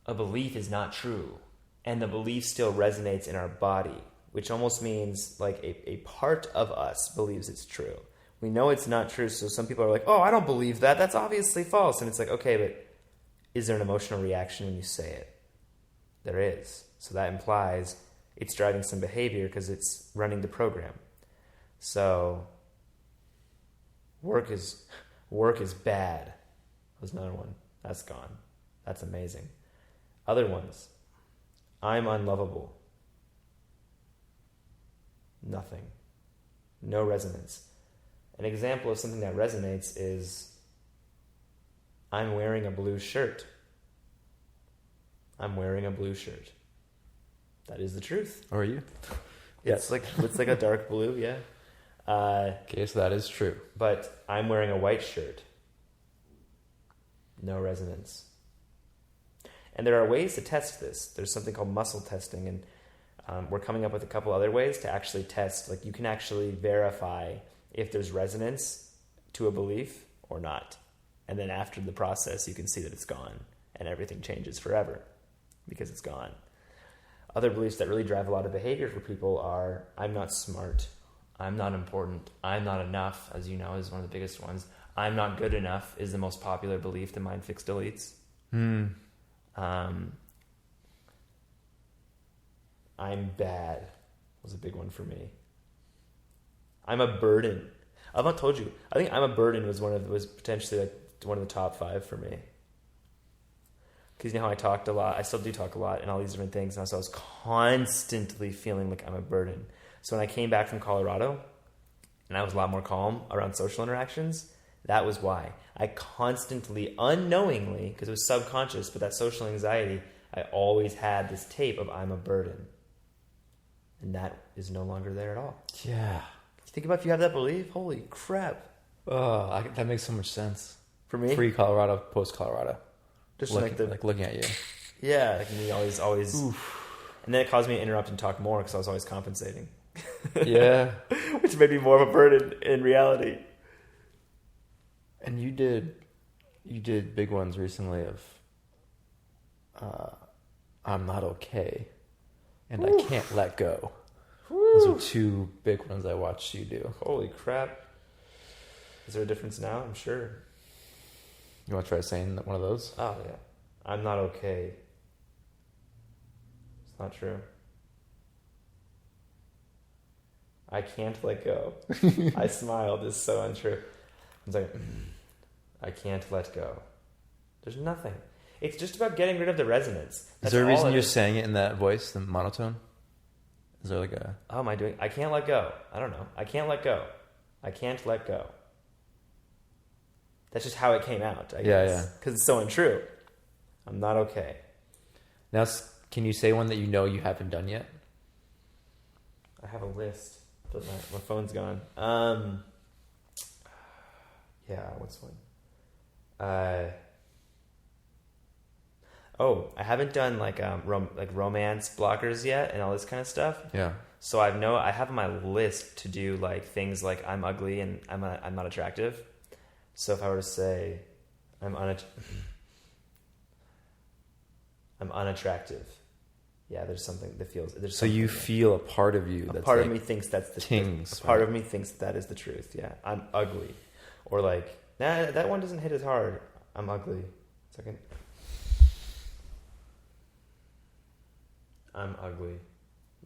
a belief is not true, and the belief still resonates in our body, which almost means like a part of us believes it's true. We know it's not true, so some people are like, oh, I don't believe that. That's obviously false. And it's like, okay, but is there an emotional reaction when you say it? There is. So that implies it's driving some behavior because it's running the program. So work is bad. That was another one. That's gone. That's amazing. Other ones. I'm unlovable. Nothing. No resonance. An example of something that resonates is, I'm wearing a blue shirt. I'm wearing a blue shirt. That is the truth. Or are you? It's like a dark blue, yeah. Okay, so that is true. But I'm wearing a white shirt. No resonance. And there are ways to test this. There's something called muscle testing, and we're coming up with a couple other ways to actually test. Like, you can actually verify if there's resonance to a belief or not. And then after the process, you can see that it's gone, and everything changes forever because it's gone. Other beliefs that really drive a lot of behavior for people are, I'm not smart, I'm not important, I'm not enough, as you know, is one of the biggest ones. I'm not good enough is the most popular belief the mind fix deletes. I'm bad was a big one for me. I'm a burden. I've not told you. I think I'm a burden was potentially like one of the top 5 for me. Because you know how I talked a lot. I still do talk a lot and all these different things. And so I was constantly feeling like I'm a burden. So when I came back from Colorado and I was a lot more calm around social interactions, that was why. I constantly, unknowingly, because it was subconscious, but that social anxiety, I always had this tape of I'm a burden. And that is no longer there at all. Yeah. Think about if you have that belief. Holy crap. Oh, that makes so much sense. For me? Pre-Colorado, post-Colorado. Just like looking at you. Yeah, like me always. Oof. And then it caused me to interrupt and talk more because I was always compensating. Yeah. Which made me more of a burden in reality. And you did big ones recently of I'm not okay and I can't let go. Those are 2 big ones I watched you do. Holy crap. Is there a difference now? I'm sure. You want to try saying one of those? Oh, yeah. I'm not okay. It's not true. I can't let go. I smiled. It's so untrue. I was like, I can't let go. There's nothing. It's just about getting rid of the resonance. Is there a reason you're saying it in that voice, the monotone? Is there like a... How am I doing? I can't let go. I don't know. I can't let go. I can't let go. That's just how it came out, I guess. Yeah. Because it's so untrue. I'm not okay. Now, can you say one that you know you haven't done yet? I have a list, but my phone's gone. Yeah, what's one? I haven't done like romance blockers yet and all this kind of stuff. Yeah. So I have on my list to do like things like I'm ugly and I'm not attractive. So if I were to say I'm unattractive, yeah, there's something that feels. So you feel a part of you. A part of me thinks that's the truth. A part of me thinks that is the truth. Yeah, I'm ugly, or like nah, that one doesn't hit as hard. I'm ugly. Second. I'm ugly.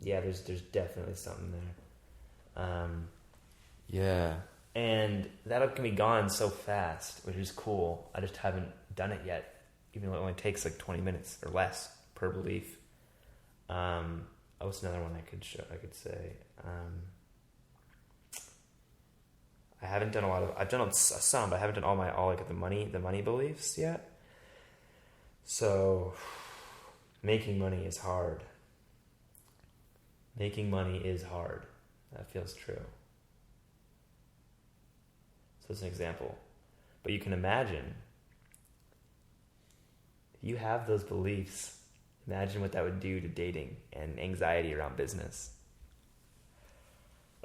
Yeah, there's definitely something there. Yeah. And that can be gone so fast, which is cool. I just haven't done it yet, even though it only takes like 20 minutes or less per belief. What's another one I could say? I haven't done I've done some, but I haven't done all like the money beliefs yet. So making money is hard. Making money is hard. That feels true. So it's an example. But you can imagine, if you have those beliefs, imagine what that would do to dating and anxiety around business.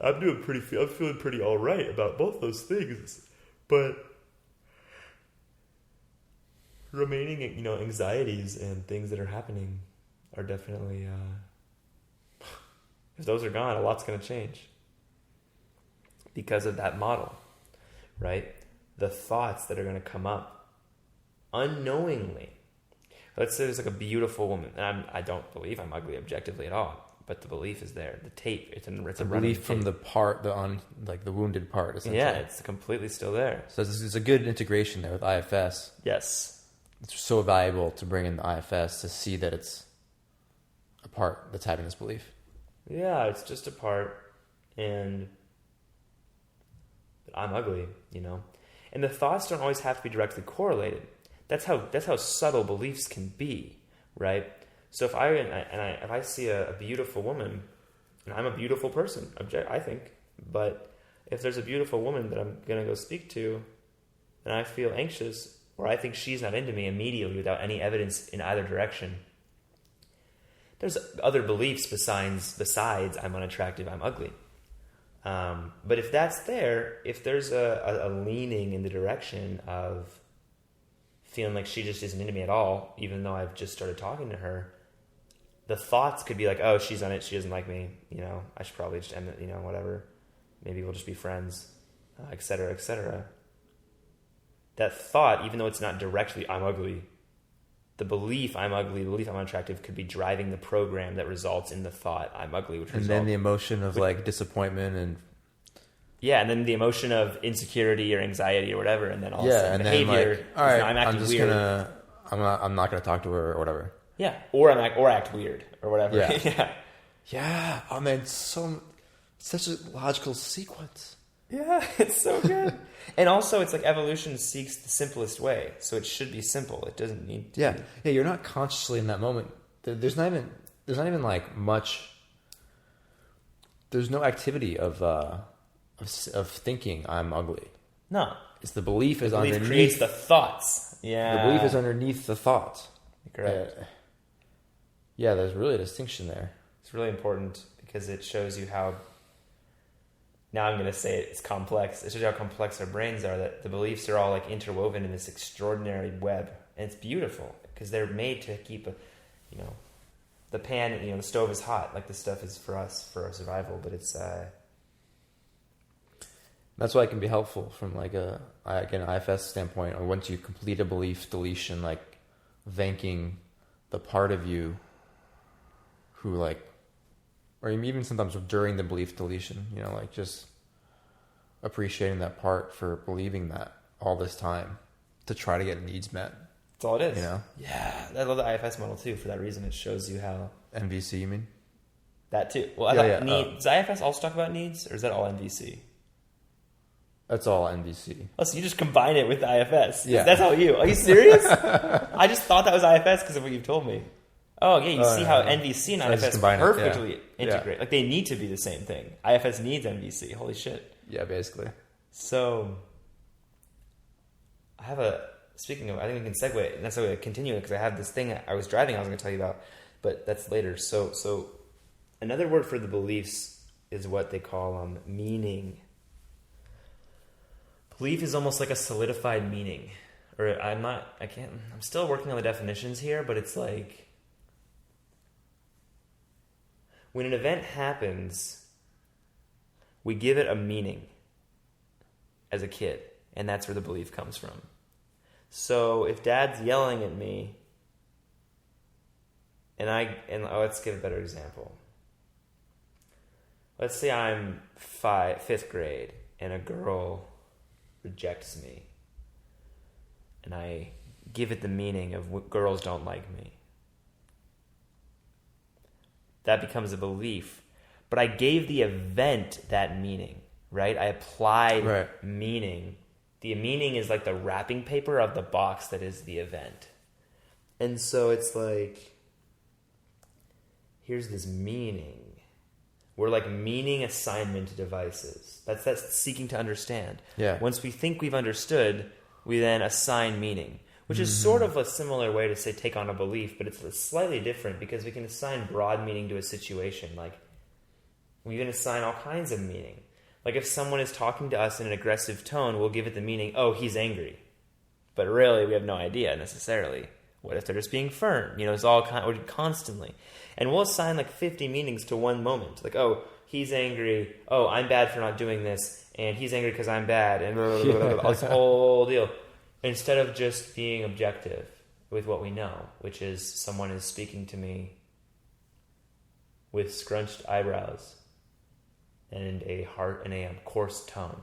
I'm feeling pretty all right about both those things, but remaining, anxieties and things that are happening are definitely, if those are gone, a lot's going to change because of that model, right? The thoughts that are going to come up unknowingly. Let's say there's like a beautiful woman, and I don't believe I'm ugly objectively at all, but the belief is there. The tape, it's a belief from the part, the wounded part, essentially. Yeah, it's completely still there. So there's a good integration there with IFS. Yes. It's so valuable to bring in the IFS to see that it's a part that's having this belief. Yeah, it's just a part, and I'm ugly, And the thoughts don't always have to be directly correlated. That's how subtle beliefs can be, right? So if I see a beautiful woman, and I'm a beautiful person, I think, but if there's a beautiful woman that I'm gonna go speak to, and I feel anxious, or I think she's not into me immediately without any evidence in either direction, there's other beliefs besides I'm unattractive, I'm ugly. But if that's there, if there's a leaning in the direction of feeling like she just isn't into me at all, even though I've just started talking to her, the thoughts could be like, oh, she's on it, she doesn't like me, I should probably just end it, whatever. Maybe we'll just be friends, et cetera, et cetera. That thought, even though it's not directly, I'm ugly, the belief I'm ugly, the belief I'm unattractive could be driving the program that results in the thought I'm ugly, which then the emotion of like disappointment and and then the emotion of insecurity or anxiety or whatever, and then all of a yeah, sudden and behavior. then like, all right, I'm acting weird. I'm not gonna talk to her or whatever. Yeah, or act weird or whatever. Yeah. Yeah. Yeah. Oh man, such a logical sequence. Yeah, it's so good. And also, it's like evolution seeks the simplest way, so it should be simple. It doesn't need to. Yeah, yeah. You're not consciously in that moment. There's not even like much. There's no activity of thinking I'm ugly. No, It's the belief is belief underneath. creates the thoughts. Yeah, The belief is underneath the thought. Correct. Yeah, there's really a distinction there. It's really important because it shows you how. Now I'm going to say it's complex. It shows you how complex our brains are. That the beliefs are all like interwoven in this extraordinary web, and it's beautiful because they're made to keep the pan. The stove is hot. Like this stuff is for us for our survival, but it's. That's why it can be helpful from like an IFS standpoint, or once you complete a belief deletion, like thanking the part of you who like, or even sometimes during the belief deletion, like just appreciating that part for believing that all this time to try to get needs met. That's all it is. Yeah, I love the IFS model too for that reason. It shows you how NVC, you mean? that too. Well, does IFS also talk about needs, or is that all NVC? That's all NVC. Oh, so you just combine it with the IFS. Yeah. That's how you... Are you serious? I just thought that was IFS because of what you've told me. Oh, yeah, you see how NVC and IFS perfectly integrate. Like, they need to be the same thing. IFS needs NVC. Holy shit. Yeah, basically. So, I have a... Speaking of... I think we can segue... That's how we continue because I have this thing I was driving I was going to tell you about, but that's later. So another word for the beliefs is what they call meaning. Belief is almost like a solidified meaning. Or I'm still working on the definitions here, but it's like when an event happens, we give it a meaning as a kid, and that's where the belief comes from. So if Dad's yelling at me, let's give a better example. Let's say I'm fifth grade, and a girl rejects me, and I give it the meaning of girls don't like me. That becomes a belief, but I gave the event that meaning, right? I applied meaning. The meaning is like the wrapping paper of the box that is the event. And so it's like, here's this meaning. We're like meaning assignment devices. That's seeking to understand. Yeah. Once we think we've understood, we then assign meaning, which is sort of a similar way to say take on a belief, but it's slightly different because we can assign broad meaning to a situation. Like we can assign all kinds of meaning. Like if someone is talking to us in an aggressive tone, we'll give it the meaning, oh, he's angry. But really, we have no idea necessarily. What if they're just being firm? It's all constantly. And we'll assign like 50 meanings to one moment. Like, oh, he's angry. Oh, I'm bad for not doing this. And he's angry because I'm bad. And blah, blah, blah, blah, this whole deal. Instead of just being objective with what we know, which is someone is speaking to me with scrunched eyebrows and a coarse tone.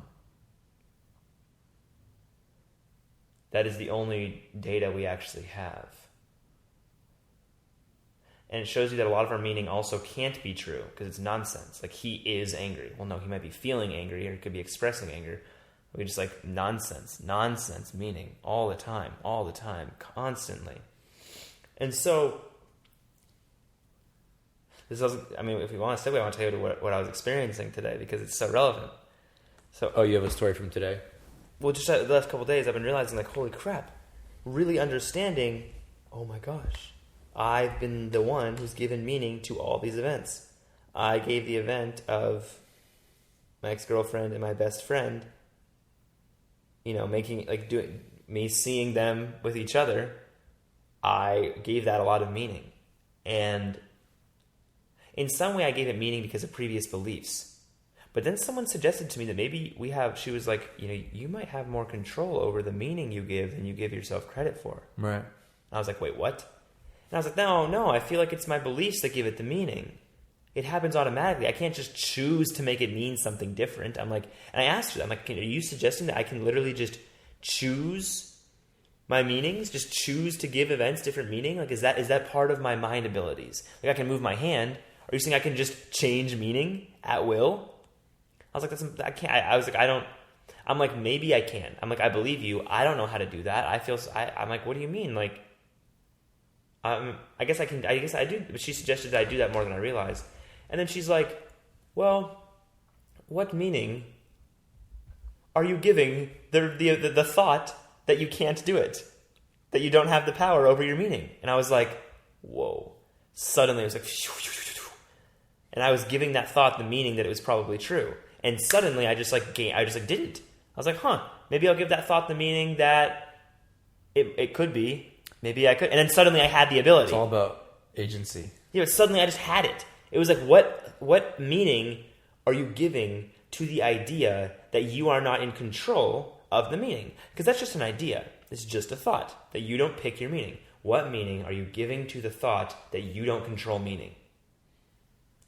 That is the only data we actually have. And it shows you that a lot of our meaning also can't be true because it's nonsense. Like, he is angry. Well, no, he might be feeling angry or he could be expressing anger. We just like nonsense meaning all the time, constantly. And so, if you want to segue, I want to tell you what I was experiencing today because it's so relevant. So, you have a story from today? Well, just the last couple of days, I've been realizing, like, holy crap, really understanding, oh my gosh, I've been the one who's given meaning to all these events. I gave the event of my ex-girlfriend and my best friend, me seeing them with each other, I gave that a lot of meaning. And in some way, I gave it meaning because of previous beliefs. But then someone suggested to me that maybe she was like, you might have more control over the meaning you give than you give yourself credit for. Right. And I was like, wait, what? And I was like, no, I feel like it's my beliefs that give it the meaning. It happens automatically. I can't just choose to make it mean something different. I'm like, and I asked her, I'm like, are you suggesting that I can literally just choose my meanings? Just choose to give events different meaning? Like, is that part of my mind abilities? Like, I can move my hand. Are you saying I can just change meaning at will? I was like, I can't. I was like, I don't. I'm like, maybe I can. I'm like, I believe you. I don't know how to do that. I'm like, what do you mean? Like, I guess I can. I guess I do. But she suggested that I do that more than I realized. And then she's like, well, what meaning are you giving the thought that you can't do it, that you don't have the power over your meaning? And I was like, whoa. Suddenly it was like, and I was giving that thought the meaning that it was probably true. And suddenly I just didn't. I was like, maybe I'll give that thought the meaning that it could be. Maybe I could. And then suddenly I had the ability. It's all about agency. Yeah, but suddenly I just had it. It was like, what meaning are you giving to the idea that you are not in control of the meaning? Because that's just an idea. It's just a thought that you don't pick your meaning. What meaning are you giving to the thought that you don't control meaning?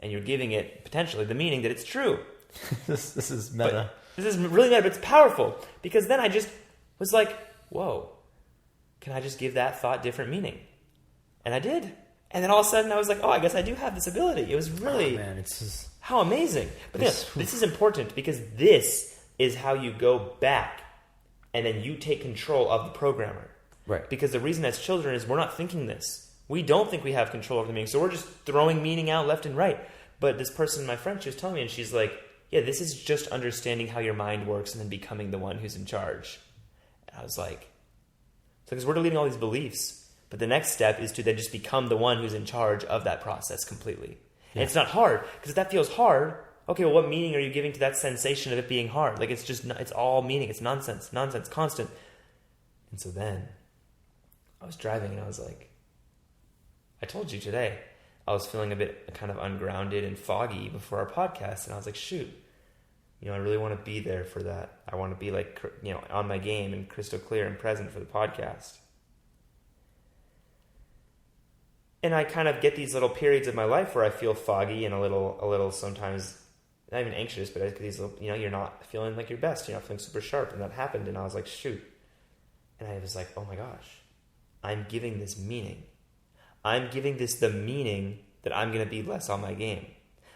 And you're giving it potentially the meaning that it's true. This is meta. This is really meta, but it's powerful. Because then I just was like, whoa, can I just give that thought different meaning? And I did. And then all of a sudden I was like, oh, I guess I do have this ability. It was really, how amazing. But this is important because this is how you go back and then you take control of the programmer. Right. Because the reason as children is we're not thinking this. We don't think we have control over the meaning. So we're just throwing meaning out left and right. But this person, my friend, she was telling me, and she's like, yeah, this is just understanding how your mind works and then becoming the one who's in charge. And I was like, because we're deleting all these beliefs. But the next step is to then just become the one who's in charge of that process completely. Yeah. And it's not hard, because if that feels hard, okay, well, what meaning are you giving to that sensation of it being hard? Like, it's all meaning. It's nonsense, constant. And so then I was driving and I was like, I told you today, I was feeling a bit kind of ungrounded and foggy before our podcast. And I was like, shoot, I really want to be there for that. I want to be like, on my game and crystal clear and present for the podcast. And I kind of get these little periods of my life where I feel foggy and a little sometimes, not even anxious, but I get these little, you're not feeling like your best. You're not feeling super sharp. And that happened. And I was like, shoot. And I was like, oh my gosh, I'm giving this meaning. I'm giving this the meaning that I'm going to be less on my game.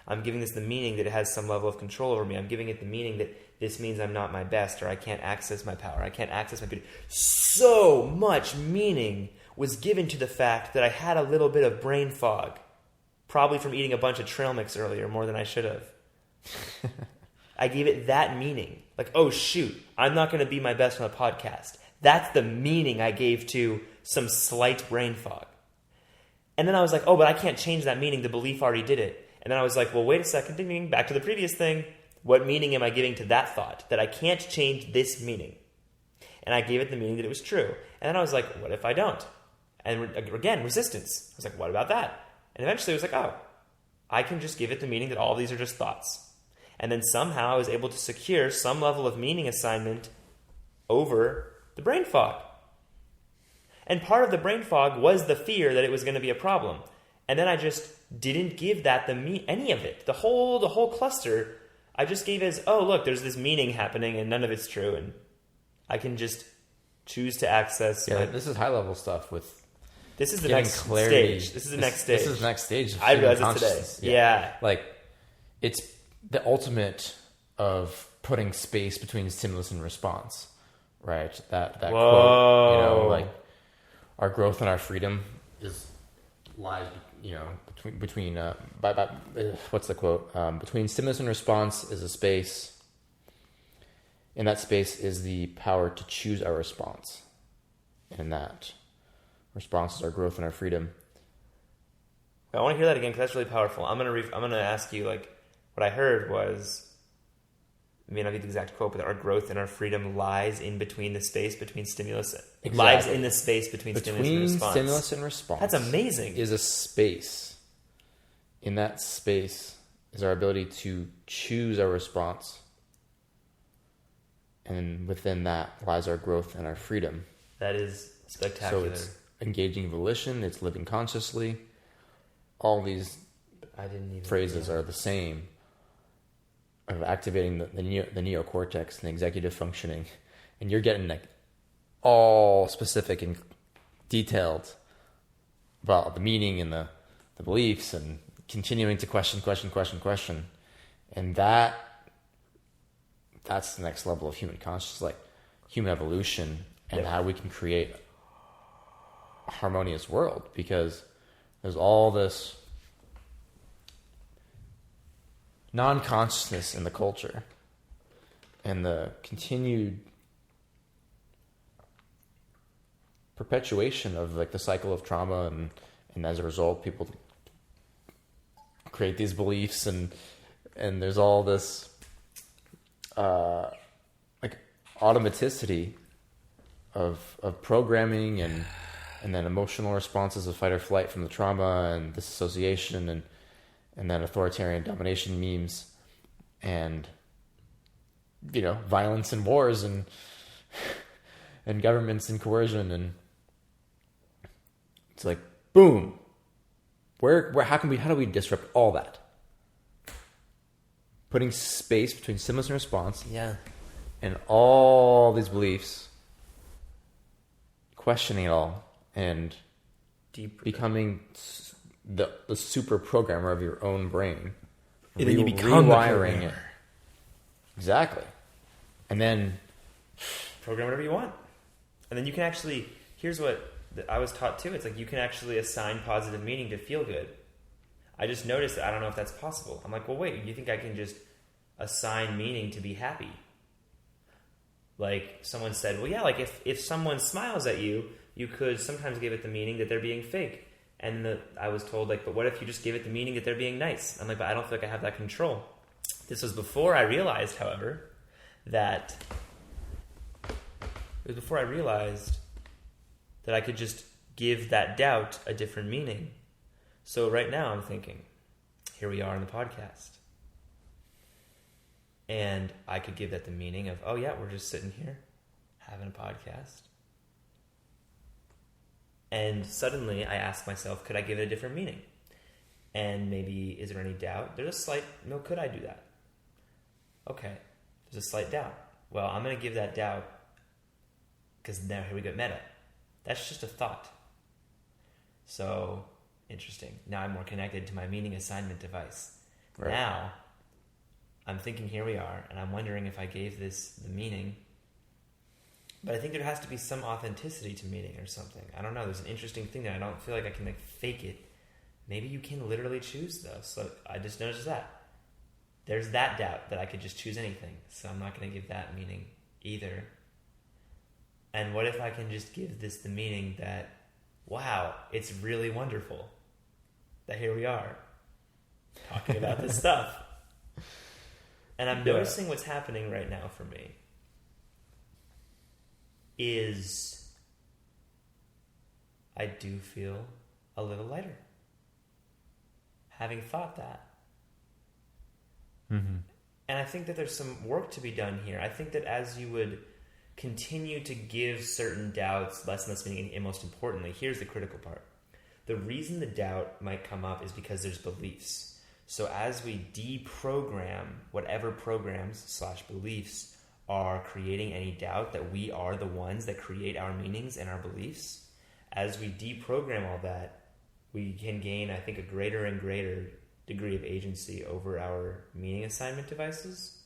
I'm giving this the meaning that it has some level of control over me. I'm giving it the meaning that this means I'm not my best, or I can't access my power. I can't access my beauty. So much meaning was given to the fact that I had a little bit of brain fog, probably from eating a bunch of trail mix earlier, more than I should have. I gave it that meaning. Like, oh shoot, I'm not going to be my best on a podcast. That's the meaning I gave to some slight brain fog. And then I was like, oh, but I can't change that meaning. The belief already did it. And then I was like, well, wait a second. Back to the previous thing. What meaning am I giving to that thought? That I can't change this meaning. And I gave it the meaning that it was true. And then I was like, what if I don't? And again, resistance. I was like, what about that? And eventually it was like, oh, I can just give it the meaning that all of these are just thoughts. And then somehow I was able to secure some level of meaning assignment over the brain fog. And part of the brain fog was the fear that it was going to be a problem. And then I just didn't give that any of it. The whole cluster, I just gave as, oh, look, there's this meaning happening and none of it's true. And I can just choose to access. Yeah, this is high-level stuff with this is the next clarity. stage. This is the next stage. This is the next stage of I realized it today. Yeah. Like, it's the ultimate of putting space between stimulus and response, right? That quote, like, our growth and our freedom lies, between what's the quote? Between stimulus and response is a space. In that space is the power to choose our response. And that response is our growth and our freedom. I want to hear that again because that's really powerful. I'm gonna ask you, like, what I heard was, I may not be the exact quote, but our growth and our freedom lies in between the space between stimulus. Exactly. Lies in the space between stimulus and response. Stimulus and response. That's amazing. Is a space. In that space is our ability to choose our response. And within that lies our growth and our freedom. That is spectacular. So engaging volition, it's living consciously. All these phrases are the same, of activating the neocortex and the executive functioning. And you're getting like all specific and detailed about the meaning and the beliefs, and continuing to question. And that's the next level of human consciousness, like human evolution, and how we can create a harmonious world, because there's all this non-consciousness in the culture, and the continued perpetuation of like the cycle of trauma, and as a result, people create these beliefs, and there's all this like automaticity of programming, and then emotional responses of fight or flight from the trauma, and disassociation, and then authoritarian domination memes, and violence and wars, and governments and coercion, and it's like boom. How do we disrupt all that? Putting space between stimulus and response, and all these beliefs, questioning it all, and becoming the super programmer of your own brain, and then you become rewiring it. Exactly, and then program whatever you want, and then you can actually. Here's what I was taught too. It's like you can actually assign positive meaning to feel good. I just noticed that I don't know if that's possible. I'm like, well, wait, you think I can just assign meaning to be happy? Like someone said, well, yeah, like if someone smiles at you, you could sometimes give it the meaning that they're being fake. And I was told, like, but what if you just give it the meaning that they're being nice? I'm like, but I don't feel like I have that control. This was before I realized, however, that I could just give that doubt a different meaning. So right now I'm thinking, here we are in the podcast. And I could give that the meaning of, oh yeah, we're just sitting here having a podcast. And suddenly I ask myself, could I give it a different meaning? And maybe, is there any doubt? There's a slight, no, could I do that? Okay, there's a slight doubt. Well, I'm going to give that doubt, because now here we go, meta. That's just a thought. So, interesting. Now I'm more connected to my meaning assignment device. Right. Now, I'm thinking here we are, and I'm wondering if I gave this the meaning. But I think there has to be some authenticity to meaning or something. I don't know. There's an interesting thing that I don't feel like I can fake it. Maybe you can literally choose, though. So I just noticed that. There's that doubt that I could just choose anything. So I'm not going to give that meaning either. And what if I can just give this the meaning that, wow, it's really wonderful that here we are talking about this stuff. And I'm noticing what's happening right now for me is I do feel a little lighter. Having thought that. Mm-hmm. And I think that there's some work to be done here. I think that as you would continue to give certain doubts less and less meaning, and most importantly, here's the critical part. The reason the doubt might come up is because there's beliefs. So as we deprogram whatever programs / beliefs are creating any doubt that we are the ones that create our meanings and our beliefs, as we deprogram all that, we can gain, I think, a greater and greater degree of agency over our meaning assignment devices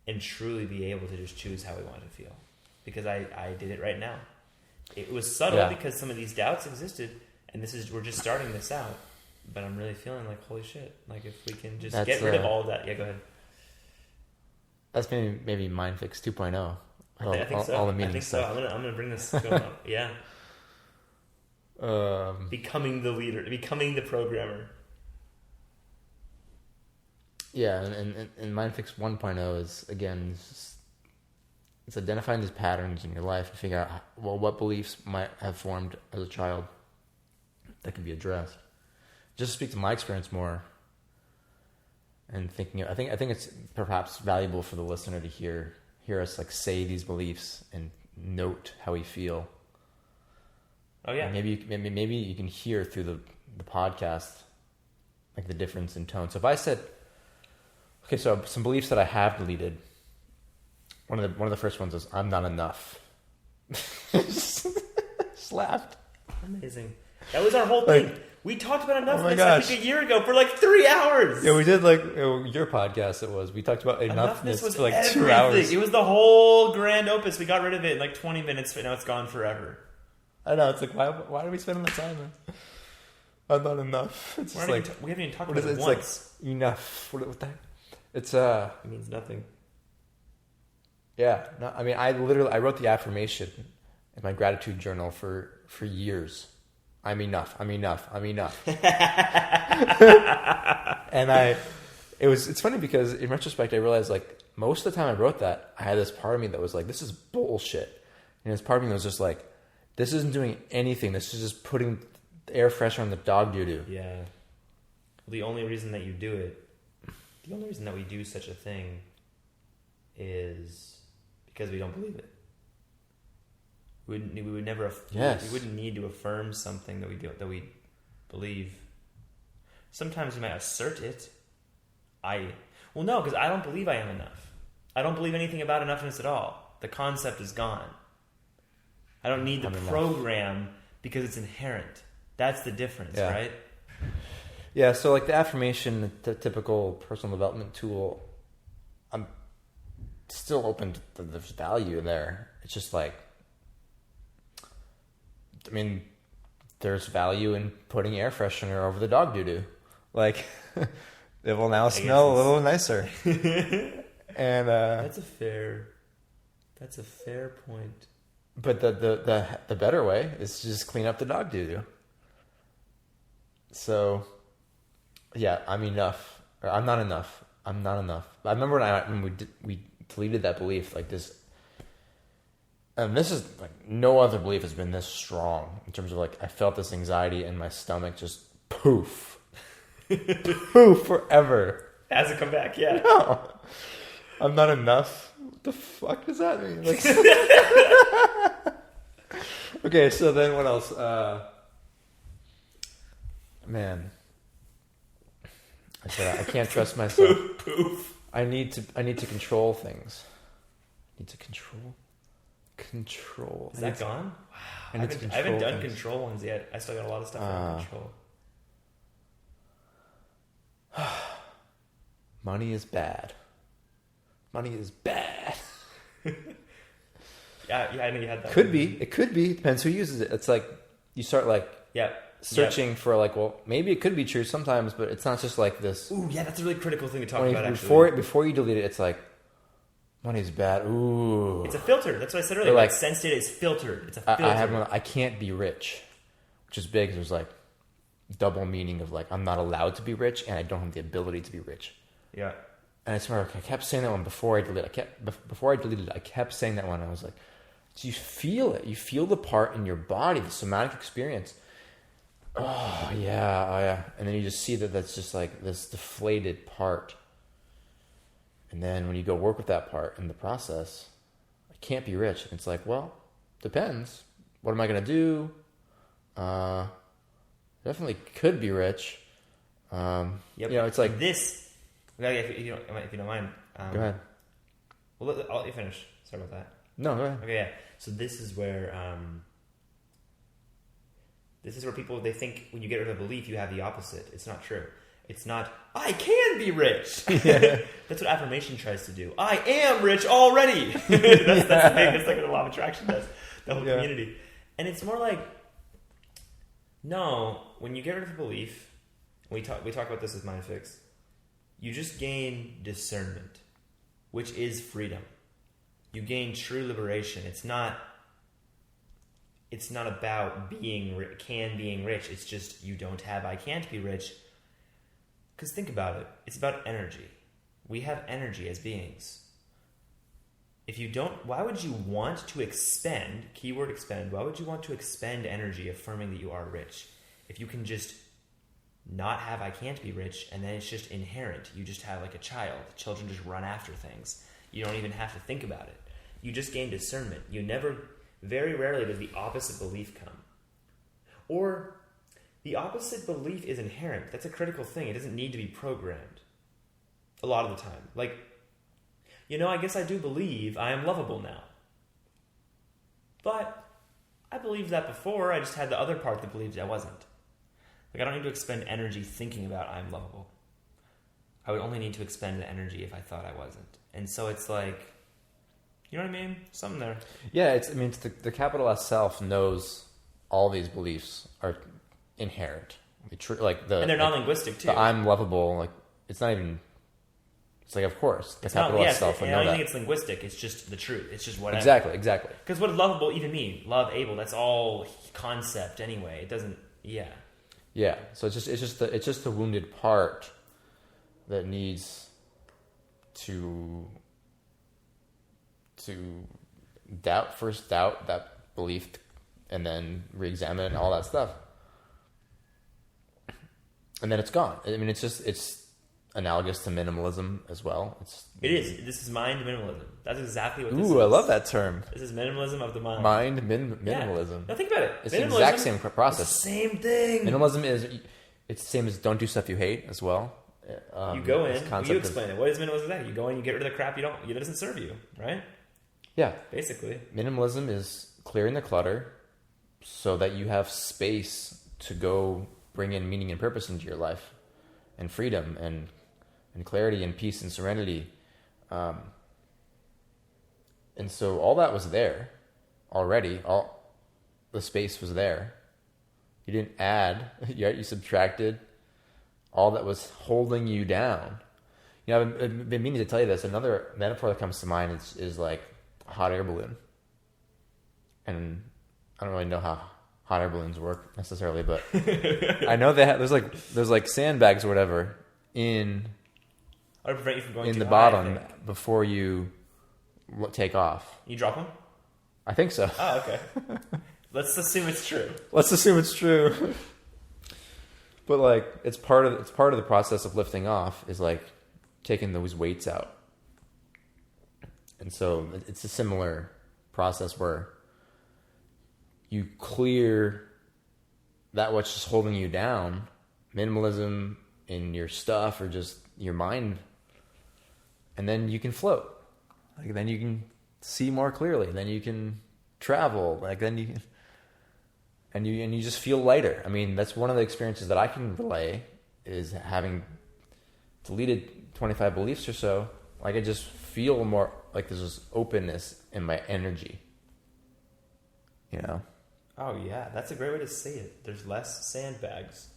and truly be able to just choose how we want to feel. Because I did it right now. It was subtle because some of these doubts existed, and we're just starting this out. But I'm really feeling like, holy shit, like if we can just get rid of all of that. Yeah, go ahead. That's maybe Mindfix 2.0. I think so. All the meaning I think stuff. So. I'm gonna bring this going up. Yeah. Becoming the leader, becoming the programmer. Yeah, and Mindfix 1.0 is, again, it's identifying these patterns in your life and figure out, well, what beliefs might have formed as a child that can be addressed. Just to speak to my experience more, and thinking, I think it's perhaps valuable for the listener to hear us like say these beliefs and note how we feel. Oh yeah. Maybe you can hear through the podcast, like the difference in tone. So if I said, okay, so some beliefs that I have deleted. One of the first ones is I'm not enough. Just laughed. Amazing. That was our whole thing. We talked about enoughness, I think, a year ago for like 3 hours. Yeah, we did your podcast. It was. We talked about enoughness for like everything. 2 hours. It was the whole grand opus. We got rid of it in like 20 minutes, but now it's gone forever. I know. It's like why do we spend all the time? I'm not enough. It's just like we haven't even talked about it once. It's like enough. What the heck? It's It means nothing. Yeah. No. I mean, I wrote the affirmation in my gratitude journal for years. I'm enough. I'm enough. I'm enough. And it's funny because in retrospect, I realized like most of the time I wrote that, I had this part of me that was like, this is bullshit. And this part of me that was just like, this isn't doing anything. This is just putting air freshener on the dog doo-doo. Yeah. The only reason that you do it, the only reason that we do such a thing is because we don't believe it. We would never. Yes. We wouldn't need to affirm something that we believe. Sometimes we might assert it. No, because I don't believe I am enough. I don't believe anything about enoughness at all. The concept is gone. I don't need the program because it's inherent. That's the difference, right? Yeah. So like the affirmation, the typical personal development tool, I'm still open to the value there. It's just like. I mean, there's value in putting air freshener over the dog doo-doo. Like, it will now smell a little nicer. And that's a fair point. But the better way is to just clean up the dog doo-doo. So, yeah, I'm enough. Or I'm not enough. I'm not enough. I remember when we deleted that belief, like this. And this is like no other belief has been this strong in terms of like I felt this anxiety in my stomach just poof, poof forever. Hasn't come back yet. No, I'm not enough. What the fuck does that mean? Like, okay, so then what else? Man, I said I can't trust myself. Poof. I need to control things. I need to control. Is that gone? Wow. I haven't done control ones yet. I still got a lot of stuff on control. Money is bad. Money is bad. Yeah, I know you had that. Could be. It could be. Depends who uses it. It's like you start like searching for like, well, maybe it could be true sometimes, but it's not just like this. Ooh, yeah, that's a really critical thing to talk about. Actually, before you delete it, it's like. Money's bad. Ooh. It's a filter. That's what I said earlier. Like sense data is filtered. It's a filter. I can't be rich, which is big. There's like double meaning of like I'm not allowed to be rich and I don't have the ability to be rich. Yeah. And I swear, I kept saying that one before I deleted it. Before I deleted it, I kept saying that one. I was like, do you feel it? You feel the part in your body, the somatic experience. Oh yeah. And then you just see that that's just like this deflated part. And then when you go work with that part in the process, I can't be rich. And it's like, well, depends. What am I going to do? Definitely could be rich. Yep. You know, it's like this. If you don't mind. Go ahead. Well, I'll let you finish. Sorry about that. No, go ahead. Okay, yeah. So this is where people, they think when you get rid of a belief, you have the opposite. It's not true. It's not, I can be rich. Yeah. That's what affirmation tries to do. I am rich already. That's the thing. That's like what the law of attraction does. The whole community. And it's more like, no, when you get rid of a belief, we talk about this with Mind Fix, you just gain discernment, which is freedom. You gain true liberation. It's not about being rich. It's just you don't have I can't be rich. Because think about it. It's about energy. We have energy as beings. If you don't, why would you want to expend, keyword expend, why would you want to expend energy affirming that you are rich? If you can just not have I can't be rich, and then it's just inherent. You just have like a child. Children just run after things. You don't even have to think about it. You just gain discernment. Very rarely does the opposite belief come. Or the opposite belief is inherent. That's a critical thing. It doesn't need to be programmed. A lot of the time. Like, I guess I do believe I am lovable now. But I believed that before. I just had the other part that believed I wasn't. Like, I don't need to expend energy thinking about I'm lovable. I would only need to expend the energy if I thought I wasn't. And so it's like, you know what I mean? Something there. Yeah, it's the capital S self knows all these beliefs are inherent. And they're non-linguistic too. The I'm lovable, like, it's not even... It's like, of course, the capital S self would know that. I don't think it's linguistic. It's just the truth. It's just whatever. Exactly. Because what does lovable even mean? Love, able. That's all concept anyway. It doesn't. Yeah. Yeah. So it's just the wounded part that needs to first doubt that belief, and then re-examine it and all that stuff, and then it's gone. I mean, it's analogous to minimalism as well. It is. This is mind minimalism. That's exactly what this is. Ooh, I love that term. This is minimalism of the mind. Minimalism. Yeah. Now think about it. It's the exact same process. The same thing. Minimalism it's the same as don't do stuff you hate as well. You go in, you explain it. What is minimalism exactly? You go in, you get rid of the crap that doesn't serve you, right? Yeah. Basically. Minimalism is clearing the clutter so that you have space to go bring in meaning and purpose into your life, and freedom and clarity and peace and serenity. And so all that was there already. All the space was there. You didn't add, you subtracted all that was holding you down. I've been meaning to tell you this. Another metaphor that comes to mind is like a hot air balloon. And I don't really know how hot air balloons work necessarily, but I know there's like sandbags or whatever in prevent you from going in too the high, bottom before you take off. You drop one? I think so. Oh, okay. Let's assume it's true. But like it's part of the process of lifting off is like taking those weights out. And so it's a similar process where you clear that which is holding you down, minimalism in your stuff or just your mind, and then you can float. Like then you can see more clearly. Then you can travel. Like then you can, and you just feel lighter. I mean, that's one of the experiences that I can relay is having deleted 25 beliefs or so. Like I just feel more like there's this openness in my energy. Oh yeah, that's a great way to say it. There's less sandbags.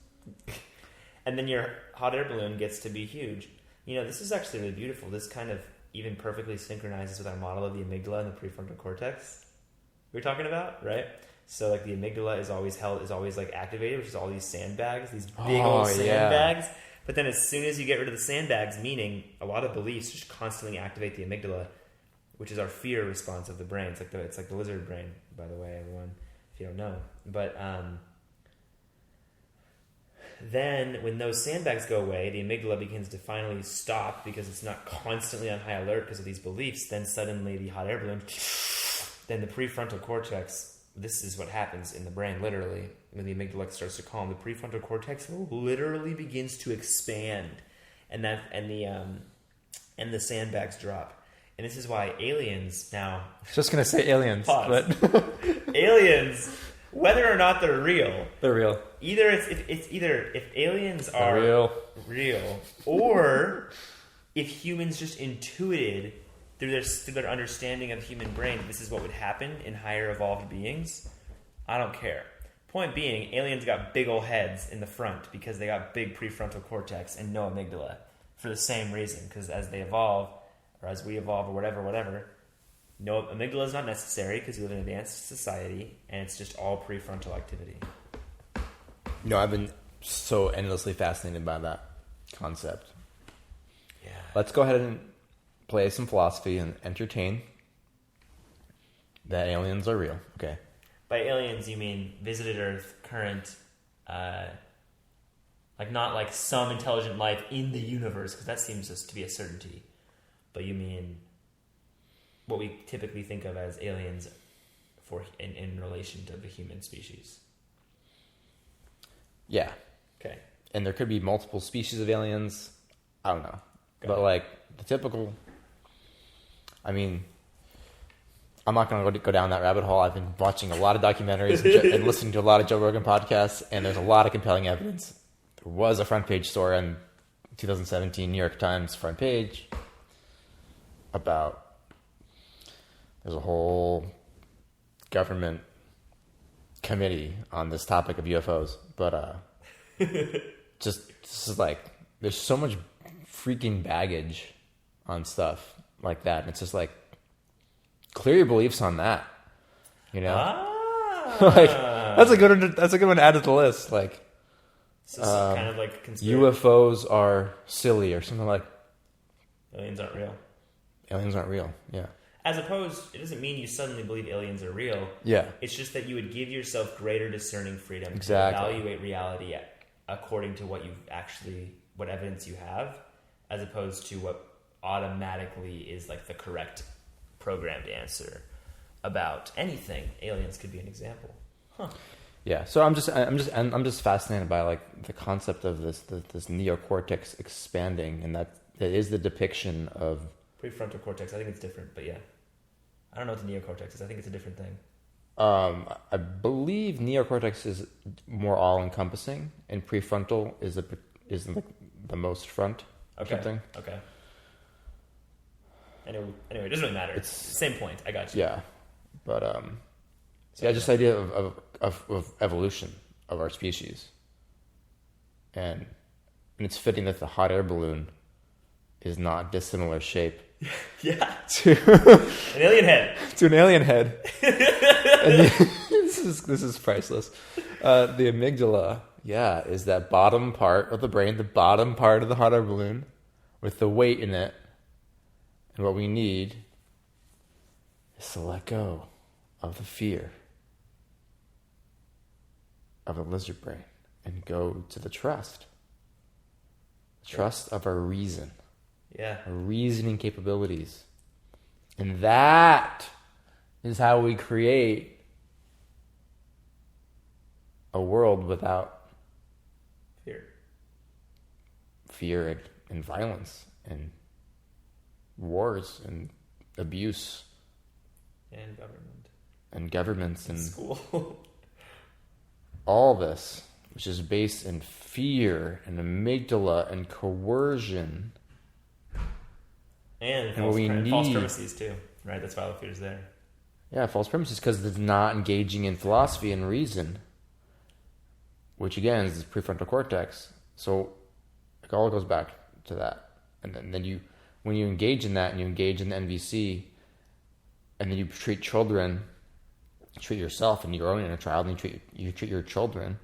And then your hot air balloon gets to be huge. This is actually really beautiful. This kind of even perfectly synchronizes with our model of the amygdala and the prefrontal cortex we were talking about, right? So like the amygdala is always like activated, which is all these sandbags, these big old sandbags. But then as soon as you get rid of the sandbags, meaning a lot of beliefs just constantly activate the amygdala, which is our fear response of the brain. It's like the lizard brain, by the way, everyone, if you don't know. But then when those sandbags go away, the amygdala begins to finally stop because it's not constantly on high alert because of these beliefs. Then suddenly the hot air balloon, then the prefrontal cortex, this is what happens in the brain, literally. When the amygdala starts to calm, the prefrontal cortex literally begins to expand, and the sandbags drop. And this is why aliens now... Just going to say aliens. Pause. But aliens, whether or not they're real... They're real. Either if aliens are real, or if humans just intuited through their understanding of the human brain, this is what would happen in higher evolved beings. I don't care. Point being, aliens got big old heads in the front because they got big prefrontal cortex and no amygdala for the same reason. Because as they evolve, or as we evolve, or whatever, no amygdala is not necessary because we live in an advanced society, and it's just all prefrontal activity. I've been so endlessly fascinated by that concept. Yeah. Let's go ahead and play some philosophy and entertain that aliens are real. Okay. By aliens, you mean visited Earth, current, like not like some intelligent life in the universe, because that seems just to be a certainty. But you mean what we typically think of as aliens in relation to the human species. Yeah. Okay. And there could be multiple species of aliens. I don't know. Got But it. like the typical, I mean, I'm not going to go down that rabbit hole. I've been watching a lot of documentaries and listening to a lot of Joe Rogan podcasts, and there's a lot of compelling evidence. There was a front page story on 2017 New York Times front page about there's a whole government committee on this topic of UFOs, but just this is like there's so much freaking baggage on stuff like that, and it's just like clear your beliefs on that, you know. Like that's a good one to add to the list. Like So some kind of like conspiracy. UFOs are silly or something like Aliens aren't real. aliens aren't real. Yeah, As opposed, it doesn't mean you suddenly believe aliens are real. yeah, It's just that you would give yourself greater discerning freedom Exactly. to evaluate reality according to what what evidence you have, as opposed to what automatically is like the correct programmed answer about anything. Aliens could be an example. Huh. yeah. So I'm just fascinated by like the concept of this neocortex expanding, and that is the depiction of Prefrontal cortex, I think it's different, but yeah. I don't know what the neocortex is. I think it's a different thing. I believe neocortex is more all-encompassing, and prefrontal is like the most front. Or Okay. something. Okay. Anyway, it doesn't really matter. It's the same point. I got you. Yeah, but yeah, just the idea of evolution of our species, and it's fitting that the hot air balloon is not dissimilar shape Yeah. to An alien head. to an alien head. And this is priceless. The amygdala, yeah, is that bottom part of the brain, the bottom part of the hot air balloon, with the weight in it. And what we need is to let go of the fear of the lizard brain and go to the trust. Trust of our reason. Yeah. Our reasoning capabilities. And that is how we create a world without fear and violence and wars and abuse And government. and governments and School. all this, which is based in fear and amygdala and coercion. And what we false need- premises too. Right? That's why all the fear's there. Yeah, false premises, because it's not engaging in philosophy and reason, which again is the prefrontal cortex. So it all goes back to that. And then when you engage in that and you engage in the NVC, and then you treat yourself and your own inner child, and you treat your children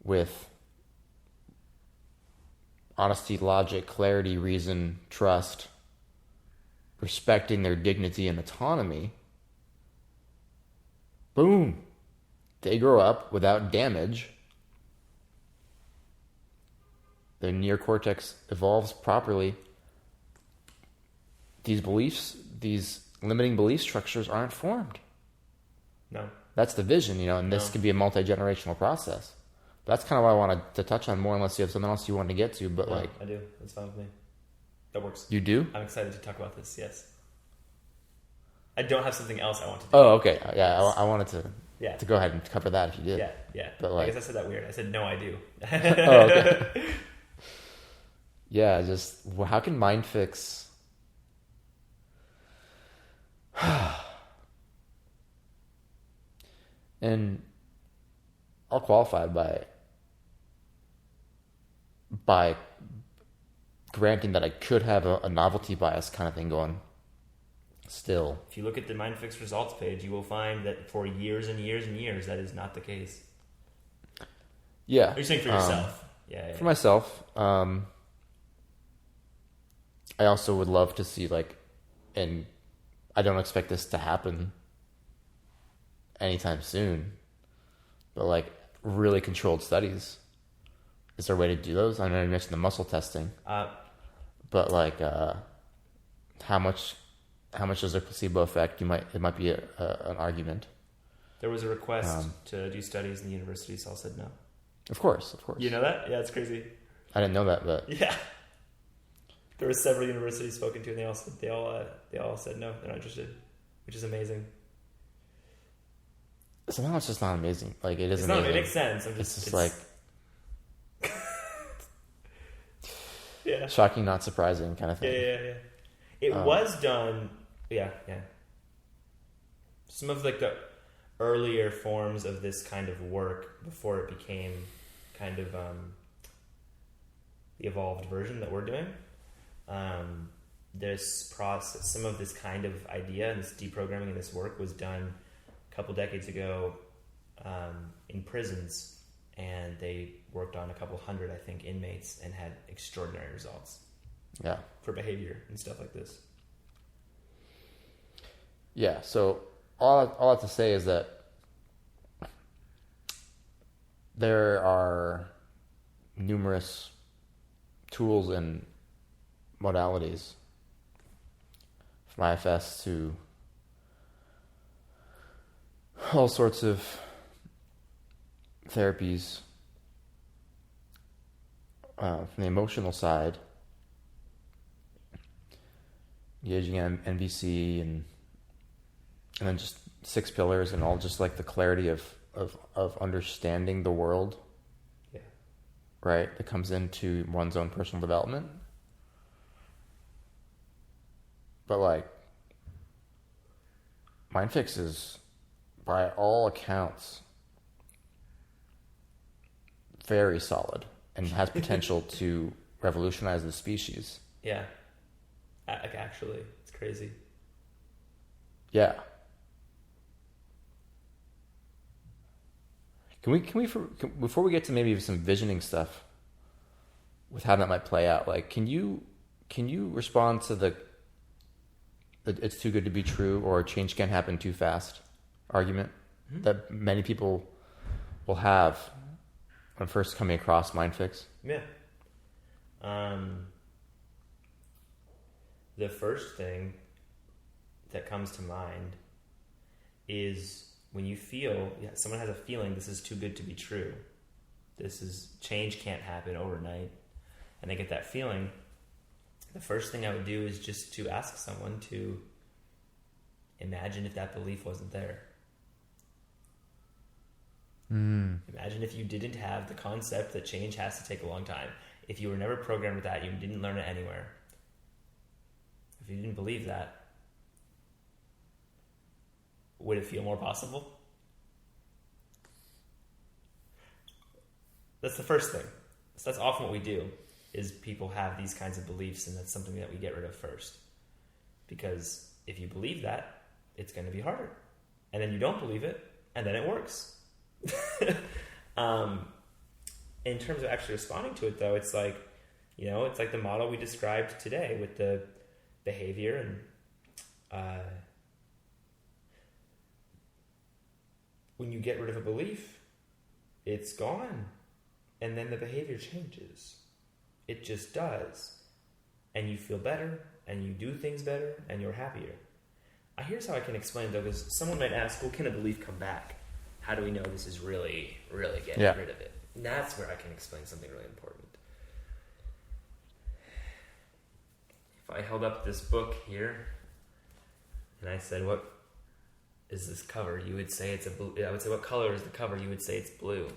with honesty, logic, clarity, reason, trust, respecting their dignity and autonomy, boom, they grow up without damage. Their neocortex evolves properly. These beliefs, these limiting belief structures aren't formed. No. That's the vision, and this could be a multi-generational process. That's kind of what I wanted to touch on more, unless you have something else you want to get to, but No, like... I do. That's fine with me. That works. You do? I'm excited to talk about this, yes. I don't have something else I want to do. Oh, okay. Yeah, I wanted Yeah. to go ahead and cover that if you did. Yeah. But I like... guess I said that weird. I said, no, I do. Oh, okay. Yeah, just how can mind fix... And I'll qualify by granting that I could have a novelty bias kind of thing going still. If you look at the MindFix results page, you will find that for years and years and years, that is not the case. Yeah. You're saying for yourself. Yeah. For myself. I also would love to see, and I don't expect this to happen anytime soon, but really controlled studies. Is there a way to do those? I know you mentioned the muscle testing, but how much is there placebo effect? It might be an argument. There was a request to do studies, and the universities all said no. Of course. You know that? Yeah, it's crazy. I didn't know that, but Yeah. There were several universities spoken to, and they all said no, they're not interested, which is amazing. Somehow it's just not amazing. Like, it is It's amazing. not. It makes sense. It's like yeah, shocking, not surprising kind of thing. yeah. It was done. Yeah. Some of like the earlier forms of this kind of work before it became kind of the evolved version that we're doing. This process, some of this kind of idea and this deprogramming and this work was done a couple decades ago in prisons, and they worked on a couple hundred, I think, inmates and had extraordinary results. Yeah. For behavior and stuff like this. Yeah. So all I have to say is that there are numerous tools and modalities from IFS to all sorts of therapies from the emotional side, engaging NVC and then just 6 pillars and all, just like the clarity of understanding the world. Yeah. Right? That comes into one's own personal development. But like, MindFix is, by all accounts, very solid and has potential to revolutionize the species. Yeah. Actually, it's crazy. Yeah. Can we before we get to maybe some visioning stuff with how that might play out, like, can you respond to the it's too good to be true, or change can't happen too fast argument that many people will have when first coming across MindFix? Yeah. The first thing that comes to mind is when you feel, someone has a feeling this is too good to be true. Change can't happen overnight. And they get that feeling. The first thing I would do is just to ask someone to imagine if that belief wasn't there. Imagine if you didn't have the concept that change has to take a long time. If you were never programmed with that, you didn't learn it anywhere. If you didn't believe that, would it feel more possible? That's the first thing. So that's often what we do, is people have these kinds of beliefs, and that's something that we get rid of first. Because if you believe that, it's going to be harder. And then you don't believe it, and then it works. In terms of actually responding to it, though, it's like, it's like the model we described today with the behavior and when you get rid of a belief, it's gone. And then the behavior changes. It just does. And you feel better, and you do things better, and you're happier. Here's how I can explain, though, because someone might ask, well, can a belief come back? How do we know this is really, really getting rid of it? And that's where I can explain something really important. If I held up this book here, and I said, what is this cover? You would say it's I would say, what color is the cover? You would say it's blue.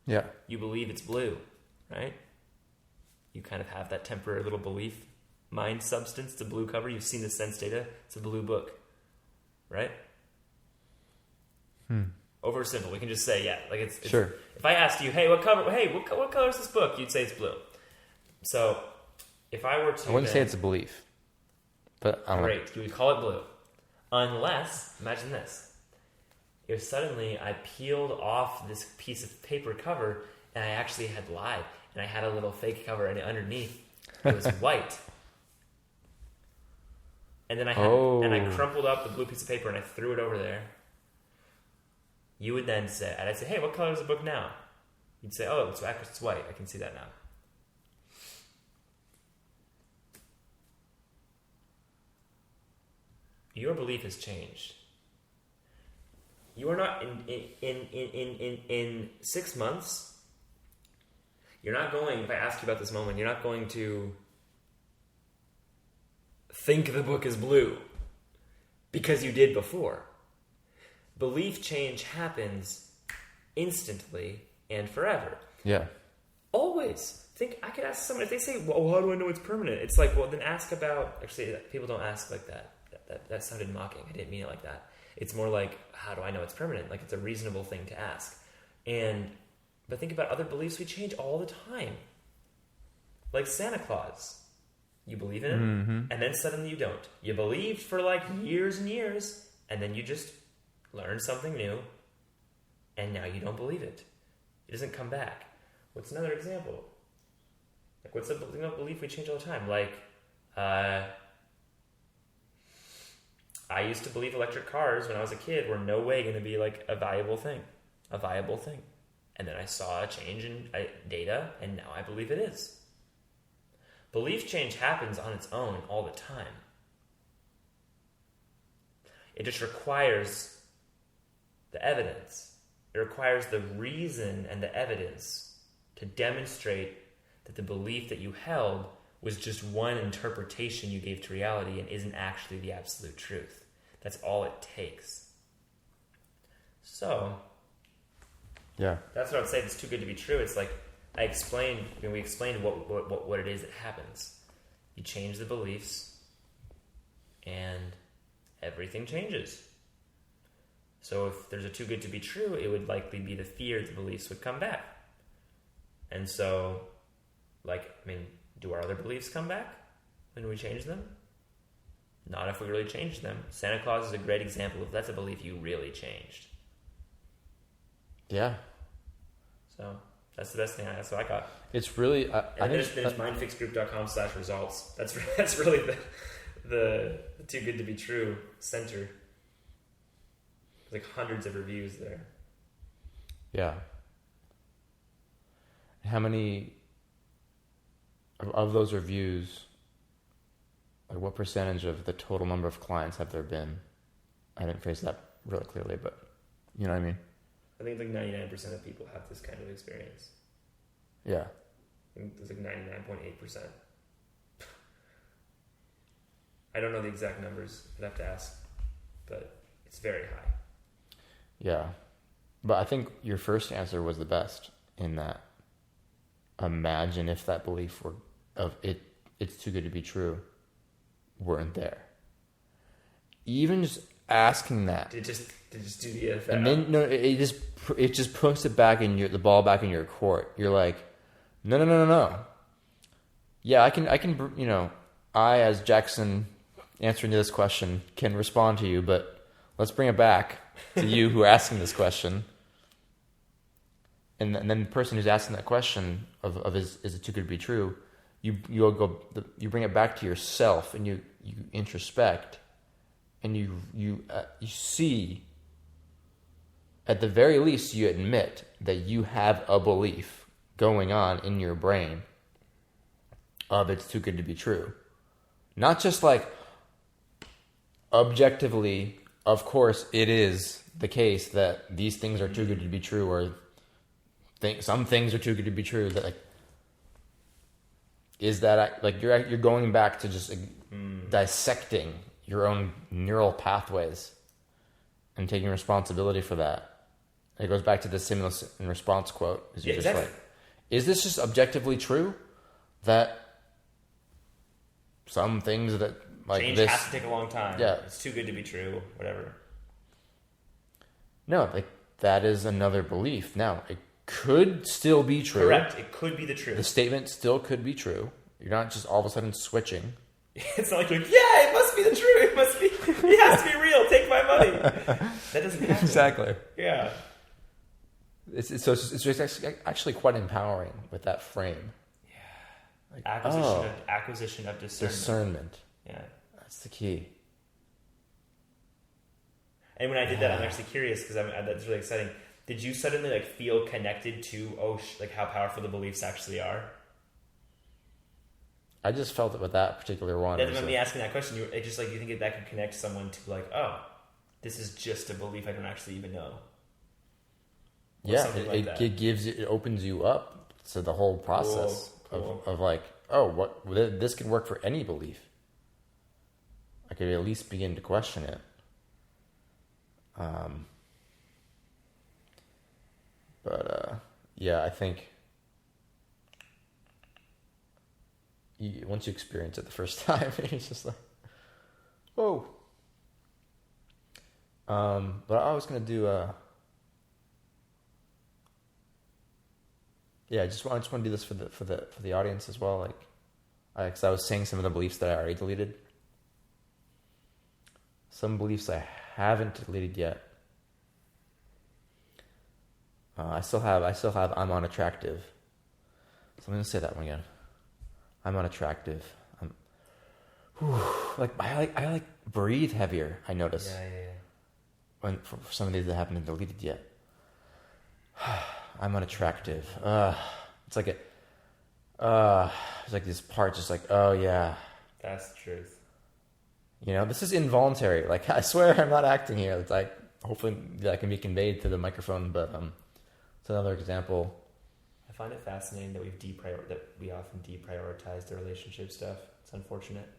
Yeah. You believe it's blue, right? You kind of have that temporary little belief. Mind substance, it's a blue cover. You've seen the sense data. It's a blue book, right? Over simple. We can just say, like it's sure. If I asked you, hey, what color is this book? You'd say it's blue. So if I were to, I wouldn't say it's a belief, but great, you would call it blue, unless, imagine this, if suddenly I peeled off this piece of paper cover and I actually had lied and I had a little fake cover, and underneath it was white. And then I crumpled up the blue piece of paper and I threw it over there. You would then say, and I'd say, hey, what color is the book now? You'd say, oh, it's white. I can see that now. Your belief has changed. You are not in 6 months. You're not going. If I ask you about this moment, you're not going to think the book is blue because you did before. Belief change happens instantly and forever. Yeah. Always. I could ask someone, if they say, well, how do I know it's permanent? It's like, well, then ask about, actually, people don't ask like that. That sounded mocking. I didn't mean it like that. It's more like, how do I know it's permanent? Like, it's a reasonable thing to ask. But think about other beliefs we change all the time. Like Santa Claus. You believe in him, and then suddenly you don't. You believed for like years and years, and then you just learn something new, and now you don't believe it. It doesn't come back. What's another example? Like, what's a belief we change all the time? Like, I used to believe electric cars when I was a kid were no way going to be like a viable thing. And then I saw a change in data, and now I believe it is. Belief change happens on its own all the time. It just requires the evidence. It requires the reason and the evidence to demonstrate that the belief that you held was just one interpretation you gave to reality and isn't actually the absolute truth. That's all it takes. So, yeah, that's what I would say. It's too good to be true. It's like we explained what it is that happens. You change the beliefs, and everything changes. So if there's a too good to be true, it would likely be the fear the beliefs would come back. And so, do our other beliefs come back when we change them? Not if we really change them. Santa Claus is a great example of that's a belief you really changed. Yeah. So that's the best thing. That's what I got. It's really. There's mindfixgroup.com/results. That's really the too good to be true center. There's like hundreds of reviews there. Yeah. How many of those reviews, like what percentage of the total number of clients have there been? I didn't phrase that really clearly, but you know what I mean? I think like 99% of people have this kind of experience. Yeah. I think it's like 99.8%. I don't know the exact numbers. I'd have to ask. But it's very high. Yeah. But I think your first answer was the best in that. Imagine if that belief were of it's too good to be true weren't there. Even just asking that. Did just do the effect. And then it just puts it back in the ball back in your court. You're like, no. Yeah, I can I as Jackson answering to this question can respond to you, but let's bring it back to you who are asking this question. And then the person who's asking that question of is it too good to be true, you bring it back to yourself and you introspect and you see, at the very least you admit that you have a belief going on in your brain of it's too good to be true. Not just like objectively, of course it is the case that these things are too good to be true, or some things are too good to be true. That is that you're going back to just dissecting your own neural pathways and taking responsibility for that. And it goes back to the stimulus and response quote. Is this just objectively true that some things that like change this has to take a long time? Yeah, it's too good to be true. Whatever. No, that is another belief. Now it could still be true. Correct. It could be the truth. The statement still could be true. You're not just all of a sudden switching. It's not like, it must be the truth. It must be. It has to be real. Take my money. That doesn't happen. Exactly. Yeah. It's actually quite empowering with that frame. Yeah. Acquisition of discernment. Discernment. Yeah. That's the key. And when I did that, I'm actually curious because that's really exciting. Did you suddenly feel connected to how powerful the beliefs actually are? I just felt it with that particular one. That's me asking that question. You think that could connect someone to this is just a belief I don't actually even know. Yeah, it gives it opens you up to the whole process of like, oh, this could work for any belief. I could at least begin to question it. Yeah, I think once you experience it the first time, it's just like, whoa. But I was gonna do I just want to do this for the audience as well, like, because I was saying some of the beliefs that I already deleted. Some beliefs I haven't deleted yet. I still have I'm unattractive. So I'm gonna say that one again. I'm unattractive. I breathe heavier. I notice. Yeah. When for some of these that haven't been deleted yet. I'm unattractive. It's like this part just like, oh yeah. That's the truth. You know, this is involuntary. Like, I swear I'm not acting here. It's like, hopefully that can be conveyed to the microphone, but it's another example. I find it fascinating that we often deprioritize the relationship stuff. It's unfortunate.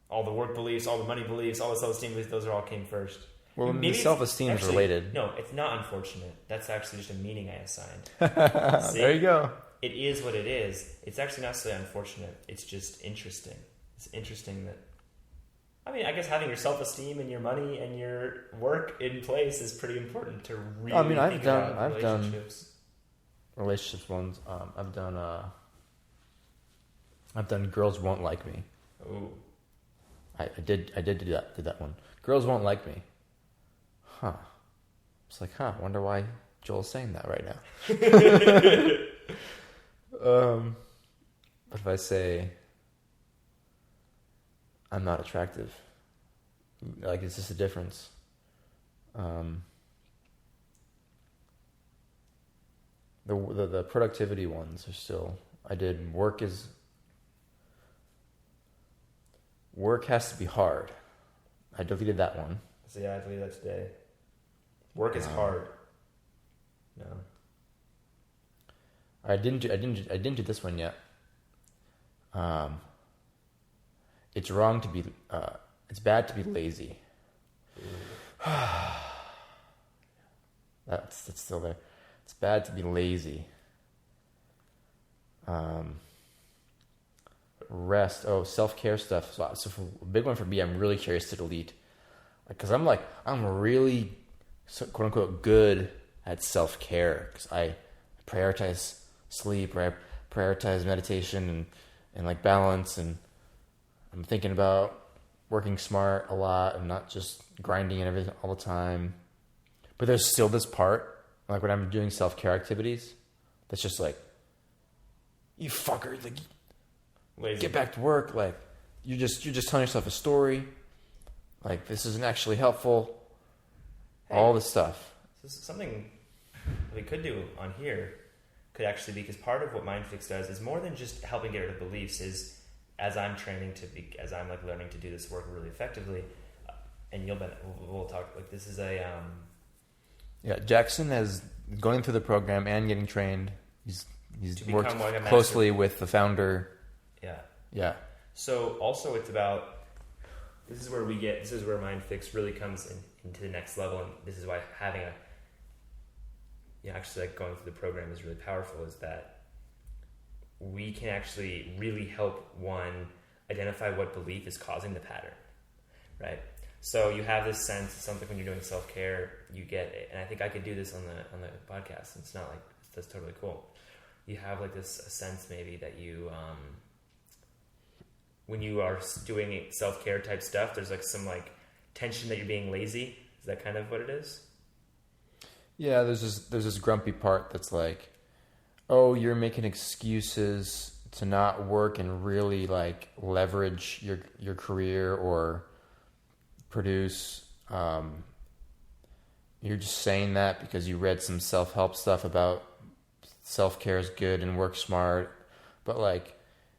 All the work beliefs, all the money beliefs, all the self-esteem beliefs, those all came first. Well, maybe the self-esteem is related. No, it's not unfortunate. That's actually just a meaning I assigned. See? There you go. It is what it is. It's actually not so unfortunate. It's just interesting. It's interesting that... I mean, I guess having your self-esteem and your money and your work in place is pretty important to really think about relationships. Relationships ones. I've done girls won't like me. Ooh. I did do that one. Girls won't like me. Huh. It's like, wonder why Joel's saying that right now. But if I say I'm not attractive, like, it's just a difference. The productivity ones are still, I did work has to be hard. I deleted that one. So yeah, I deleted that today. Work is hard. No. I didn't do this one yet. It's wrong to be. It's bad to be lazy. That's still there. It's bad to be lazy. Rest. Oh, self-care stuff. So for a big one for me, I'm really curious to delete, because I'm really, quote unquote, good at self-care, because I prioritize sleep, or I prioritize meditation and like balance, and I'm thinking about working smart a lot and not just grinding and everything all the time. But there's still this part, like when I'm doing self-care activities, that's just like, you fucker, like, lazy. Get back to work. Like, you're just telling yourself a story. Like, this isn't actually helpful. Hey, all this stuff. This is something we could do on here. Could actually be, because part of what MindFix does is more than just helping get rid of beliefs. Is as I'm like learning to do this work really effectively, and we'll talk, like, this is a Jackson is going through the program and getting trained. He's worked closely with the founder. Yeah. So also it's about, this is where MindFix really comes into the next level, and this is why having actually, like, going through the program is really powerful, is that we can actually really help one identify what belief is causing the pattern, right? So you have this sense, something when you're doing self-care, you get it, and I think I could do this on the podcast. It's not like, that's totally cool. You have like a sense maybe that you, when you are doing self-care type stuff, there's like some like tension that you're being lazy. Is that kind of what it is? Yeah, there's this grumpy part that's like, oh, you're making excuses to not work and really like leverage your career or produce. You're just saying that because you read some self-help stuff about self-care is good and work smart, but like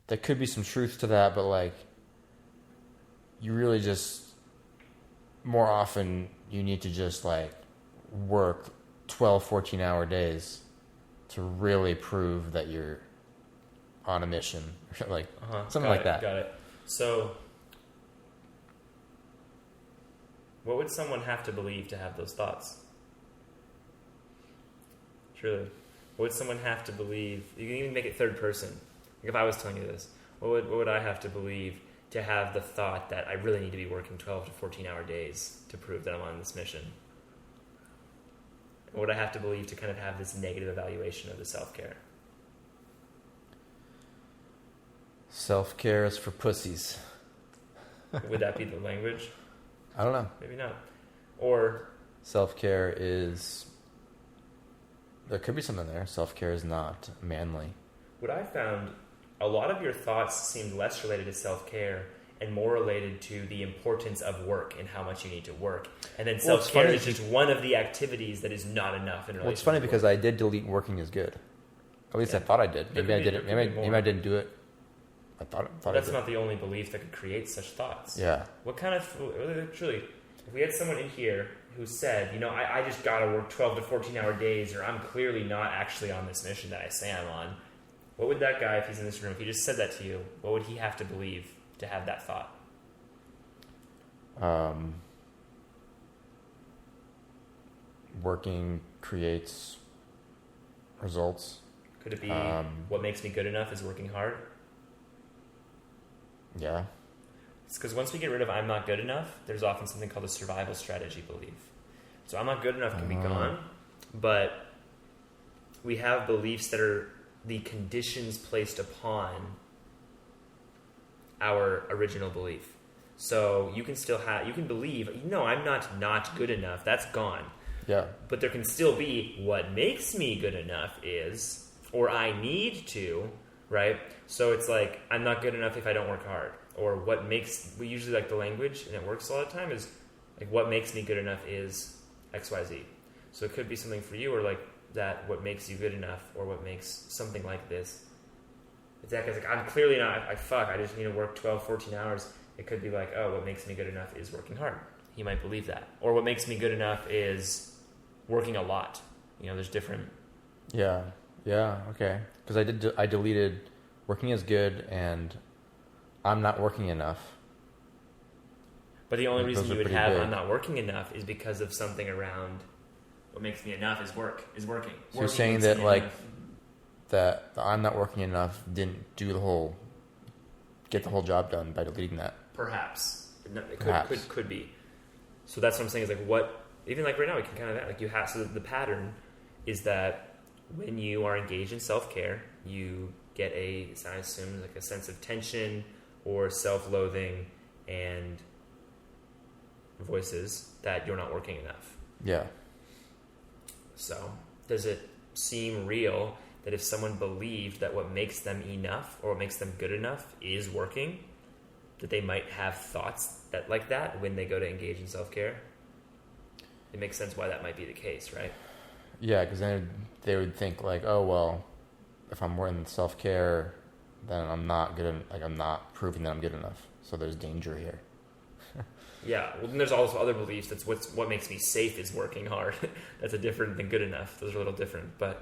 there could be some truth to that, but like you really just more often you need to just like work 12, 14-hour days to really prove that you're on a mission, like something like that. Got it. So, what would someone have to believe to have those thoughts? Truly, what would someone have to believe? You can even make it third person. Like if I was telling you this, what would I have to believe to have the thought that I really need to be working 12 to 14-hour days to prove that I'm on this mission? What would I have to believe to kind of have this negative evaluation of the self-care? Self-care is for pussies. Would that be the language? I don't know. Maybe not. Or self-care is... There could be something there. Self-care is not manly. What I found, a lot of your thoughts seemed less related to self-care and more related to the importance of work and how much you need to work. And then self-care is just one of the activities that is not enough in relation to it's funny work. because I did delete working is good. At least I thought I did. Maybe I didn't. Maybe I didn't do it. I thought that's not the only belief that could create such thoughts. Yeah. What kind of... Truly, if we had someone in here who said, I just got to work 12 to 14-hour days, or I'm clearly not actually on this mission that I say I'm on, what would that guy, if he's in this room, if he just said that to you, what would he have to believe to have that thought? Working creates results. Could it be what makes me good enough is working hard? Yeah. It's because once we get rid of I'm not good enough, there's often something called a survival strategy belief. So I'm not good enough can be gone, but we have beliefs that are the conditions placed upon our original belief. So you can still you can believe, I'm not good enough. That's gone. Yeah. But there can still be what makes me good enough is, or I need to, right? So it's like, I'm not good enough if I don't work hard. Or we usually like the language, and it works a lot of time, is like what makes me good enough is XYZ. So it could be something for you, or like that what makes you good enough, or what makes something like this. If that guy's like, I'm clearly not, I just need to work 12, 14 hours. It could be like, what makes me good enough is working hard. He might believe that. Or what makes me good enough is working a lot. There's different... Yeah, okay. Because I deleted working is good and I'm not working enough. But the only reason you would have big. I'm not working enough is because of something around what makes me enough is working. So you're saying that that the I'm not working enough didn't get the whole job done by deleting that. Perhaps. It could be. So that's what I'm saying is like what, even like right now we can kind of like you have, so the pattern is that when you are engaged in self-care, you get I assume like a sense of tension or self-loathing and voices that you're not working enough. Yeah. So does it seem real that if someone believed that what makes them enough or what makes them good enough is working, that they might have thoughts like that when they go to engage in self-care? It makes sense why that might be the case, right? Yeah, because then they would think like, oh, well, if I'm more in self-care, then I'm not I'm not proving that I'm good enough. So there's danger here. Yeah, well, then there's also other beliefs. That's what makes me safe is working hard. That's a different than good enough. Those are a little different, but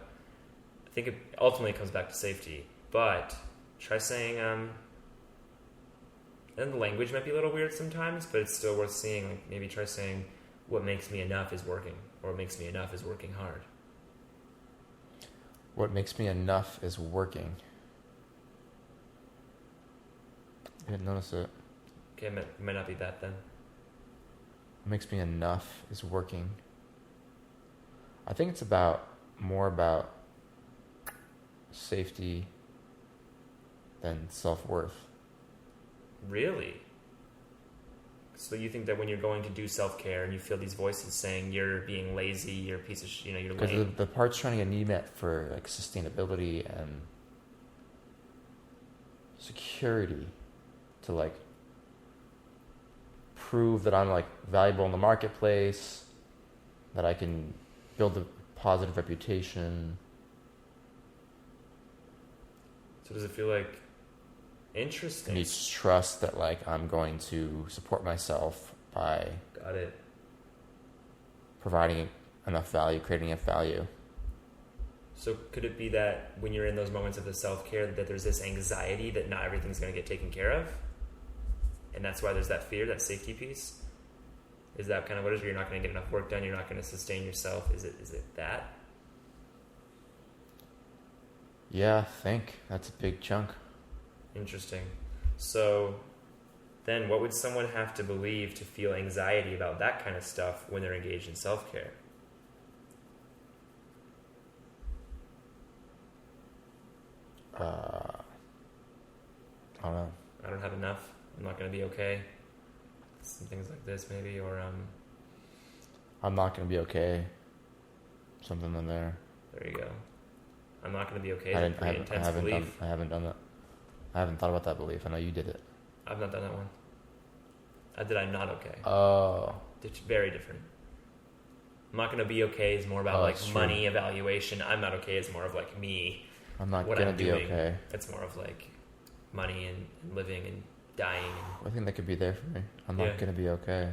I think it ultimately comes back to safety. But try saying, and the language might be a little weird sometimes, but it's still worth seeing. Like maybe try saying, what makes me enough is working, or what makes me enough is working hard. What makes me enough is working. I didn't notice it. Okay, it might not be that then. What makes me enough is working. I think it's more about safety than self-worth. Really? So you think that when you're going to do self-care and you feel these voices saying you're being lazy, you're a piece of you're lame. Because the part's trying to get need met for like sustainability and security to like prove that I'm like valuable in the marketplace, that I can build a positive reputation. So does it feel like interesting? It needs trust that like I'm going to support myself by Got it. providing enough value, creating enough value. So could it be that when you're in those moments of the self-care that there's this anxiety that not everything's going to get taken care of? And that's why there's that fear, that safety piece? Is that kind of what it is? You're not going to get enough work done, you're not going to sustain yourself? Is it that? Yeah, I think that's a big chunk. Interesting. So then what would someone have to believe to feel anxiety about that kind of stuff when they're engaged in self-care? I don't know. I don't have enough. I'm not going to be okay. Some things like this maybe, or I'm not going to be okay. Something in there. there you go. I'm not going to be okay. I It's a pretty intense belief. I haven't done that. I haven't thought about that belief. I know you did it. I've not done that one. I'm not okay. Oh. It's very different. I'm not going to be okay is more about like money evaluation. I'm not okay is more of like me. I'm not what going to I'm be doing. okay. It's more of like money and living and dying. I think that could be there for me. I'm not going to be okay.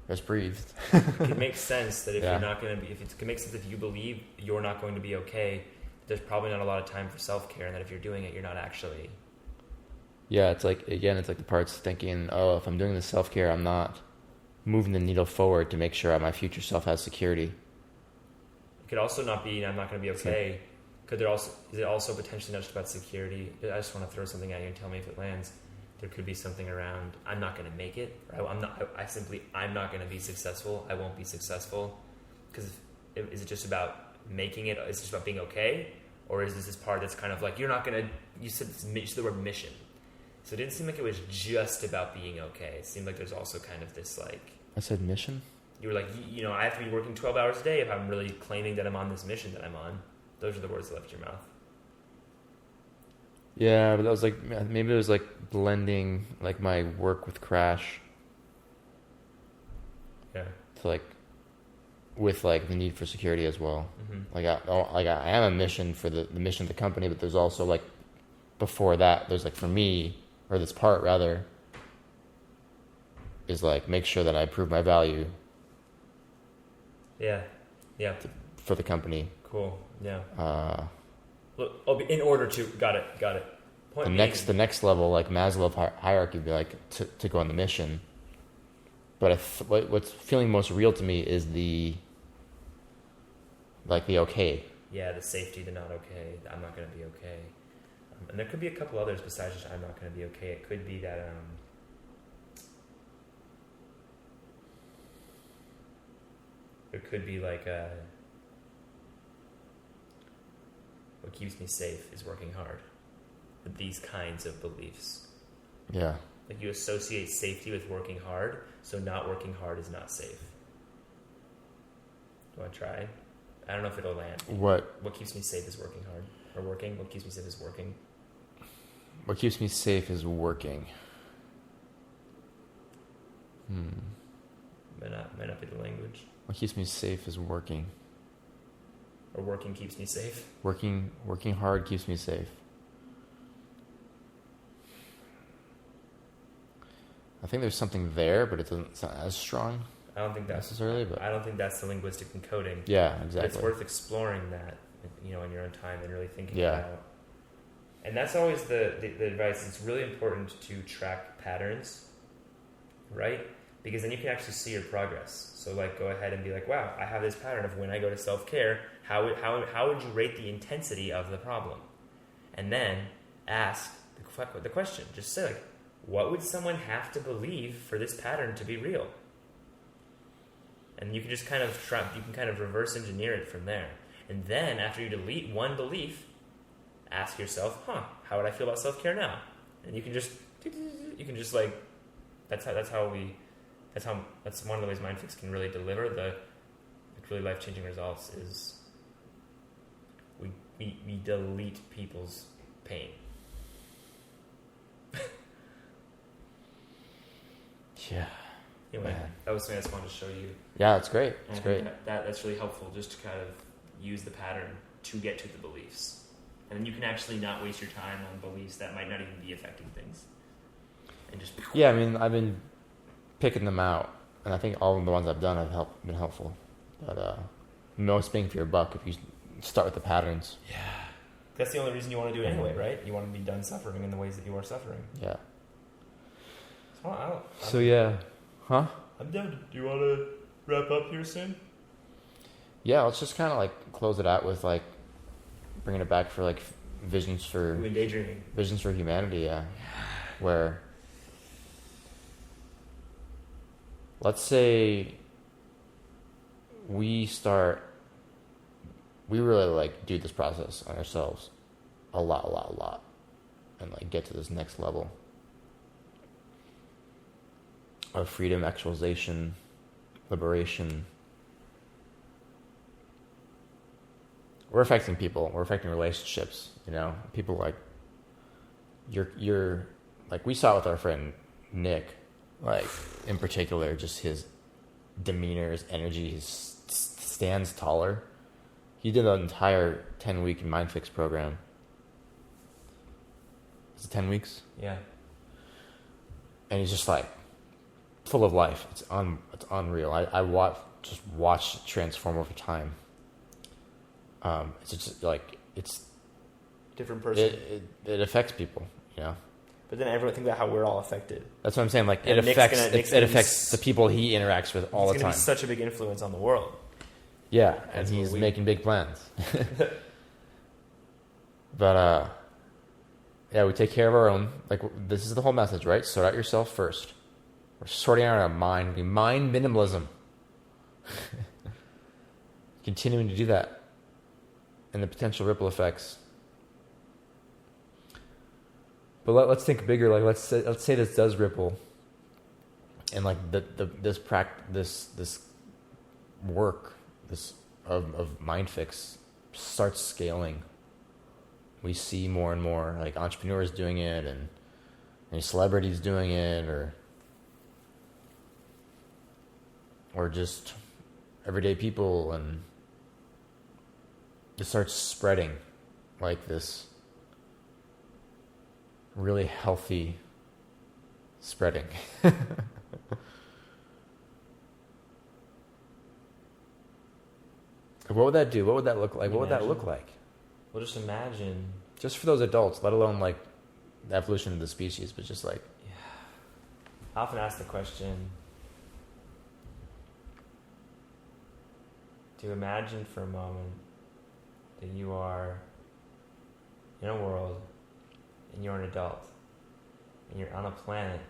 Just breathe. It makes sense that if you're not going to be, it can make sense if you believe you're not going to be okay, there's probably not a lot of time for self-care, and that if you're doing it, you're not actually. Yeah, it's like, again, it's like the parts thinking, oh, if I'm doing the self-care, I'm not moving the needle forward to make sure my future self has security. It could also not be, I'm not going to be okay. Is it also potentially not just about security? I just want to throw something at you and tell me if it lands. There could be something around, I'm not going to make it. Or I'm not going to be successful. I won't be successful. Because is it just about making it? Is it just about being okay? Or is this part that's kind of like, you're not going to, you said the word mission. So it didn't seem like it was just about being okay. It seemed like there's also kind of this like... I said mission? You were like, I have to be working 12 hours a day if I'm really claiming that I'm on this mission that I'm on. Those are the words that left your mouth. Yeah, but that was like, maybe it was like blending like my work with Crash. Yeah. To like, with like the need for security as well. Mm-hmm. Like I am a mission for the mission of the company, but there's also like, before that, there's like for me, or this part rather, is like make sure that I prove my value. Yeah. Yeah. For the company. Cool. Yeah. In order to, got it. The next level, like Maslow hierarchy, would be like to go on the mission. But what's feeling most real to me is the okay. Yeah, the safety, the not okay. I'm not going to be okay. And there could be a couple others besides just I'm not going to be okay. It could be that it could be like what keeps me safe is working hard. With these kinds of beliefs. Yeah. Like you associate safety with working hard, so not working hard is not safe. Do you want to try? I don't know if it'll land. What keeps me safe is working hard. Or working. What keeps me safe is working. What keeps me safe is working. Might not be the language. What keeps me safe is working. Or working keeps me safe. Working hard keeps me safe. I think there's something there, but it's not as strong. I don't think that's necessarily, but I don't think that's the linguistic encoding. Yeah, exactly. But it's worth exploring that, in your own time and really thinking Yeah. about. And that's always the advice. It's really important to track patterns, right? Because then you can actually see your progress. So like, go ahead and be like, wow, I have this pattern of when I go to self-care, how would you rate the intensity of the problem? And then ask the question. Just say like, what would someone have to believe for this pattern to be real? And you can just kind of reverse engineer it from there. And then after you delete one belief, ask yourself, how would I feel about self-care now? And you can just like, that's one of the ways Mindfix can really deliver the really life-changing results is we delete people's pain. Yeah. Anyway, that was something I just wanted to show you. Yeah, it's great. It's great. That's really helpful just to kind of use the pattern to get to the beliefs. And then you can actually not waste your time on beliefs that might not even be affecting things. And just Yeah, I mean, I've been picking them out, and I think all of the ones I've done have been helpful. But most bang for your buck if you start with the patterns. Yeah. That's the only reason you want to do it anyway, right? You want to be done suffering in the ways that you are suffering. Yeah. So yeah. Huh? I'm done. Do you want to wrap up here soon? Yeah, let's just kind of like close it out with like bringing it back for like visions for daydreaming. Visions for humanity, yeah. Where let's say we really like do this process on ourselves a lot, and like get to this next level of freedom, actualization, liberation. We're affecting people. We're affecting relationships. You know, people like you're like we saw with our friend Nick, like in particular, just his demeanor, his energy, his stands taller. He did an entire 10-week Mind Fix program. Is it 10 weeks? Yeah. And he's just like full of life. It's unreal. I watch it transform over time. It's just like it's different person. It affects people, you know. But then everyone think about how we're all affected. That's what I'm saying. Like it affects the people he interacts with all the time. He's such a big influence on the world. Yeah, and he's making big plans. But yeah, we take care of our own. Like this is the whole message, right? Sort out yourself first. We're sorting out our mind. Mind minimalism. Continuing to do that, and the potential ripple effects. But let's think bigger. Like let's say this does ripple, and like this work of Mind Fix starts scaling. We see more and more like entrepreneurs doing it, and any celebrities doing it, or just everyday people, and it starts spreading like this really healthy spreading. What would that do? What would that look like? What would that look like? Well, just imagine. Just for those adults, let alone like the evolution of the species, but just like... Yeah. I often ask the question, to imagine for a moment that you are in a world and you're an adult and you're on a planet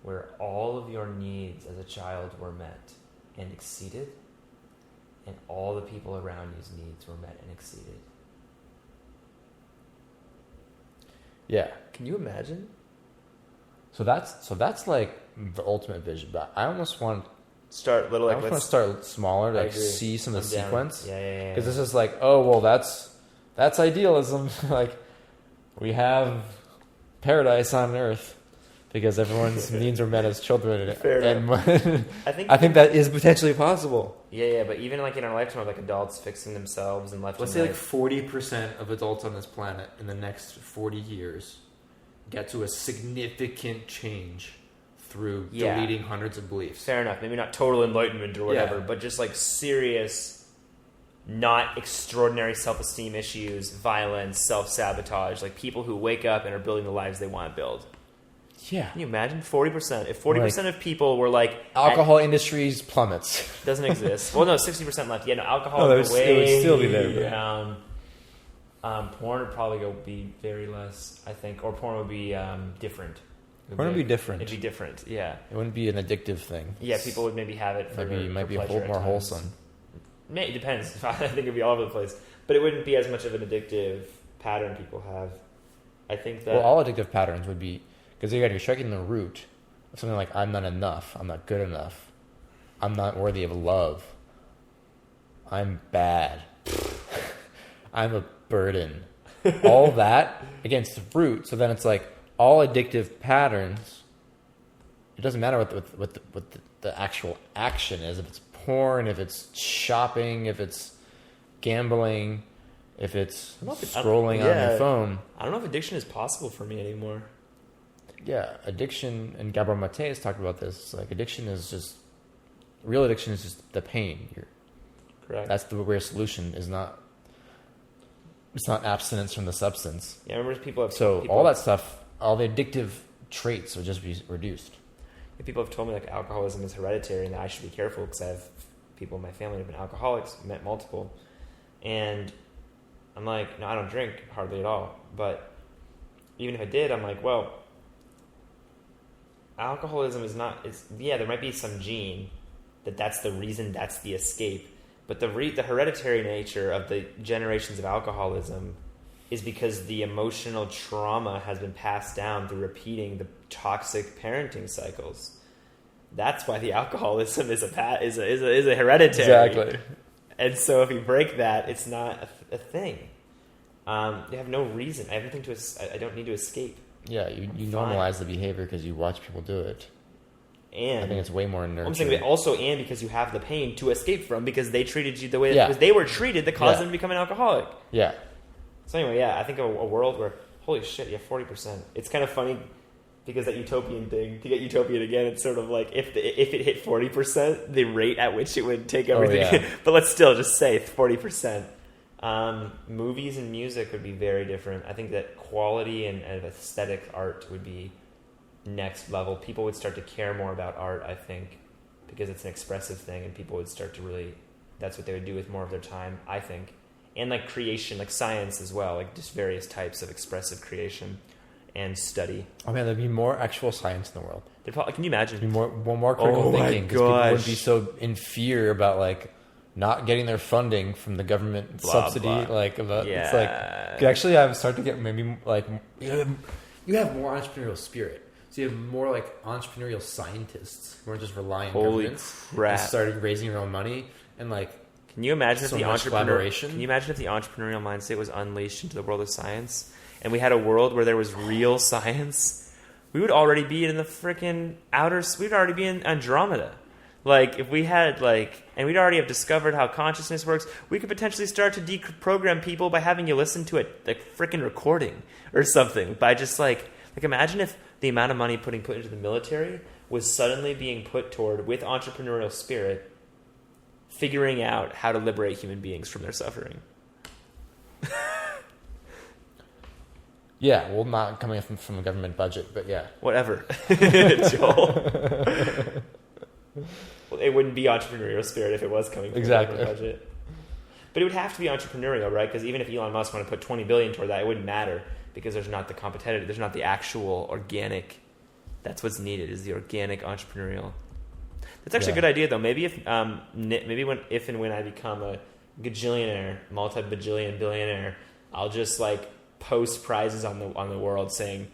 where all of your needs as a child were met and exceeded, and all the people around you's needs were met and exceeded. Yeah. Can you imagine? So that's like the ultimate vision. But I almost want start little. Like, I want to start smaller, like see some of the sequence. Yeah. Because this is like, oh well, that's idealism. Like we have paradise on Earth because everyone's needs are met as children. Fair enough. I think that is potentially possible. Yeah, but even like in our lifetime of like adults fixing themselves and left. Let's say like 40% of adults on this planet in the next 40 years get to a significant change through deleting hundreds of beliefs. Fair enough. Maybe not total enlightenment or whatever, but just like serious, not extraordinary self-esteem issues, violence, self-sabotage, like people who wake up and are building the lives they want to build. Yeah. Can you imagine 40%? If 40% of people were like... Alcohol industries plummets. Doesn't exist. Well, no, 60% left. Yeah, no, alcohol it would still be there. Down. Porn would probably be very less, I think. Or porn would be different. Porn would be different. It'd be different, yeah. It wouldn't be an addictive thing. Yeah, people would maybe have it for might be more times. wholesome. It depends. I think it'd be all over the place. But it wouldn't be as much of an addictive pattern people have. I think that... Well, all addictive patterns would be... Because again, you're striking the root of something like, I'm not enough, I'm not good enough, I'm not worthy of love, I'm bad, I'm a burden. All that against the root. So then it's like, all addictive patterns, it doesn't matter what the actual action is. If it's porn, if it's shopping, if it's gambling, if it's scrolling on your phone. I don't know if addiction is possible for me anymore. addiction, and Gabor Mate has talked about this. Like, real addiction is just the pain. Correct. That's the real solution. It's not abstinence from the substance. Yeah, I remember people have all that stuff, all the addictive traits would just be reduced. People have told me like alcoholism is hereditary and that I should be careful because I have people in my family who have been alcoholics, met multiple, and I'm like, no, I don't drink hardly at all. But even if I did, I'm like, well, alcoholism is not. There might be some gene that's the reason, that's the escape. But the hereditary nature of the generations of alcoholism is because the emotional trauma has been passed down through repeating the toxic parenting cycles. That's why the alcoholism is a hereditary. Exactly. And so if you break that, it's not a thing. You have no reason. I have nothing I don't need to escape. Yeah, you normalize the behavior because you watch people do it. And I think it's way more nurturing. I'm saying also, and because you have the pain to escape from, because they treated you the way that they were treated that caused them to become an alcoholic. Yeah. So anyway, I think a world where, holy shit, 40%. It's kind of funny because that utopian thing, to get utopian again, it's sort of like if it hit 40%, the rate at which it would take everything. Oh, yeah. But let's still just say 40%. Movies and music would be very different. I think that quality and aesthetic art would be next level. People would start to care more about art, I think, because it's an expressive thing, and people would start to really, that's what they would do with more of their time, I think. And like creation, like science as well, like just various types of expressive creation and study. Oh man, there'd be more actual science in the world. Can you imagine? There'd be more critical thinking, because people wouldn't be so in fear about like not getting their funding from the government subsidy. Blah. It's like you actually start to get maybe like you have more entrepreneurial spirit. So you have more like entrepreneurial scientists who aren't just relying on governments. Crap. And started raising your own money and like. Can you imagine if the collaboration? Can you imagine if the entrepreneurial mindset was unleashed into the world of science, and we had a world where there was real science? We would already be in the freaking we'd already be in Andromeda. Like if we had and we'd already have discovered how consciousness works. We could potentially start to deprogram people by having you listen to a freaking recording or something. By just imagine if the amount of money put into the military was suddenly being put toward, with entrepreneurial spirit, figuring out how to liberate human beings from their suffering. Yeah, well, not coming from a government budget, but yeah. Whatever. Joel. Well, it wouldn't be entrepreneurial spirit if it was coming from a government budget. But it would have to be entrepreneurial, right? Because even if Elon Musk wanted to put $20 billion toward that, it wouldn't matter, because there's not the competitive, there's not the actual organic. That's what's needed, is the organic entrepreneurial. That's actually a good idea, though. Maybe if and when I become a gajillionaire, multi-bajillion billionaire, I'll just post prizes on the world saying,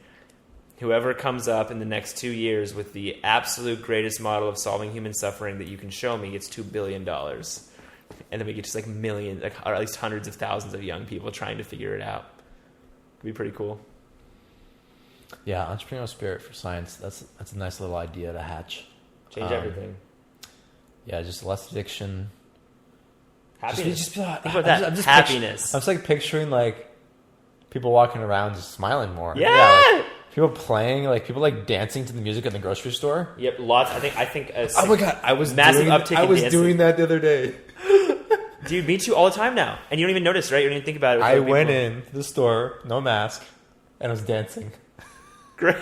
whoever comes up in the next 2 years with the absolute greatest model of solving human suffering that you can show me gets $2 billion. And then we get just millions, or at least hundreds of thousands of young people trying to figure it out. It'd be pretty cool. Yeah, entrepreneurial spirit for science. That's a nice little idea to hatch. Change everything. Yeah, just less addiction. Happiness. Think about that. I'm just Happiness. I'm just picturing people walking around just smiling more. Yeah. People playing, people dancing to the music in the grocery store. Yep, lots. I think. Oh my god, I was massive doing, uptick. I was doing that the other day. Dude, me too, all the time now, and you don't even notice, right? You don't even think about it. I went in the store, no mask, and I was dancing. Great.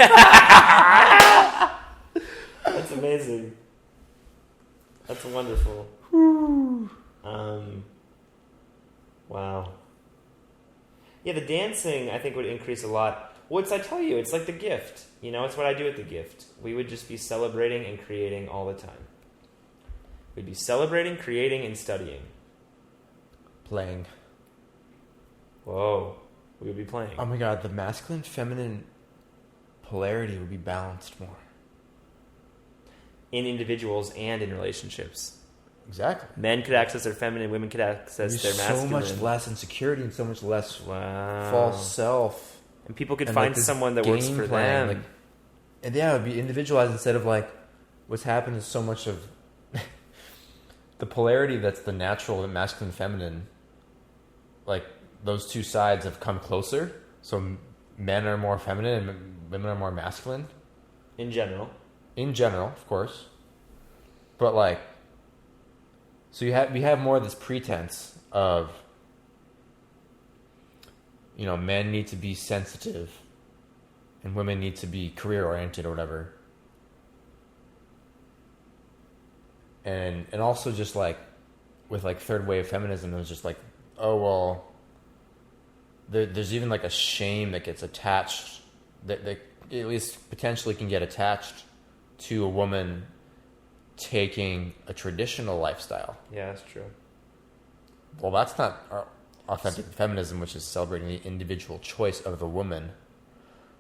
That's amazing. That's wonderful. Wow. Yeah, the dancing I think would increase a lot. I tell you, it's like the gift. It's what I do at the gift. We would just be celebrating and creating all the time. We'd be celebrating, creating, and studying. Playing. Whoa. We would be playing. Oh my god, the masculine feminine polarity would be balanced more. In individuals and in relationships. Exactly. Men could access their feminine, women could access their masculine. So much less insecurity and so much less false self. And people could find someone that works for them. And yeah, it would be individualized instead of what's happened is so much of the polarity that's the natural, the masculine, feminine. Those two sides have come closer. So men are more feminine and women are more masculine. In general. In general, of course. But like, so we have more of this pretense of, you know, men need to be sensitive and women need to be career oriented or whatever. And also just like with like third wave feminism, it was just like, oh well, there's even like a shame that gets attached that at least potentially can get attached to a woman taking a traditional lifestyle. Yeah, that's true. Well, that's not authentic feminism, which is celebrating the individual choice of the woman,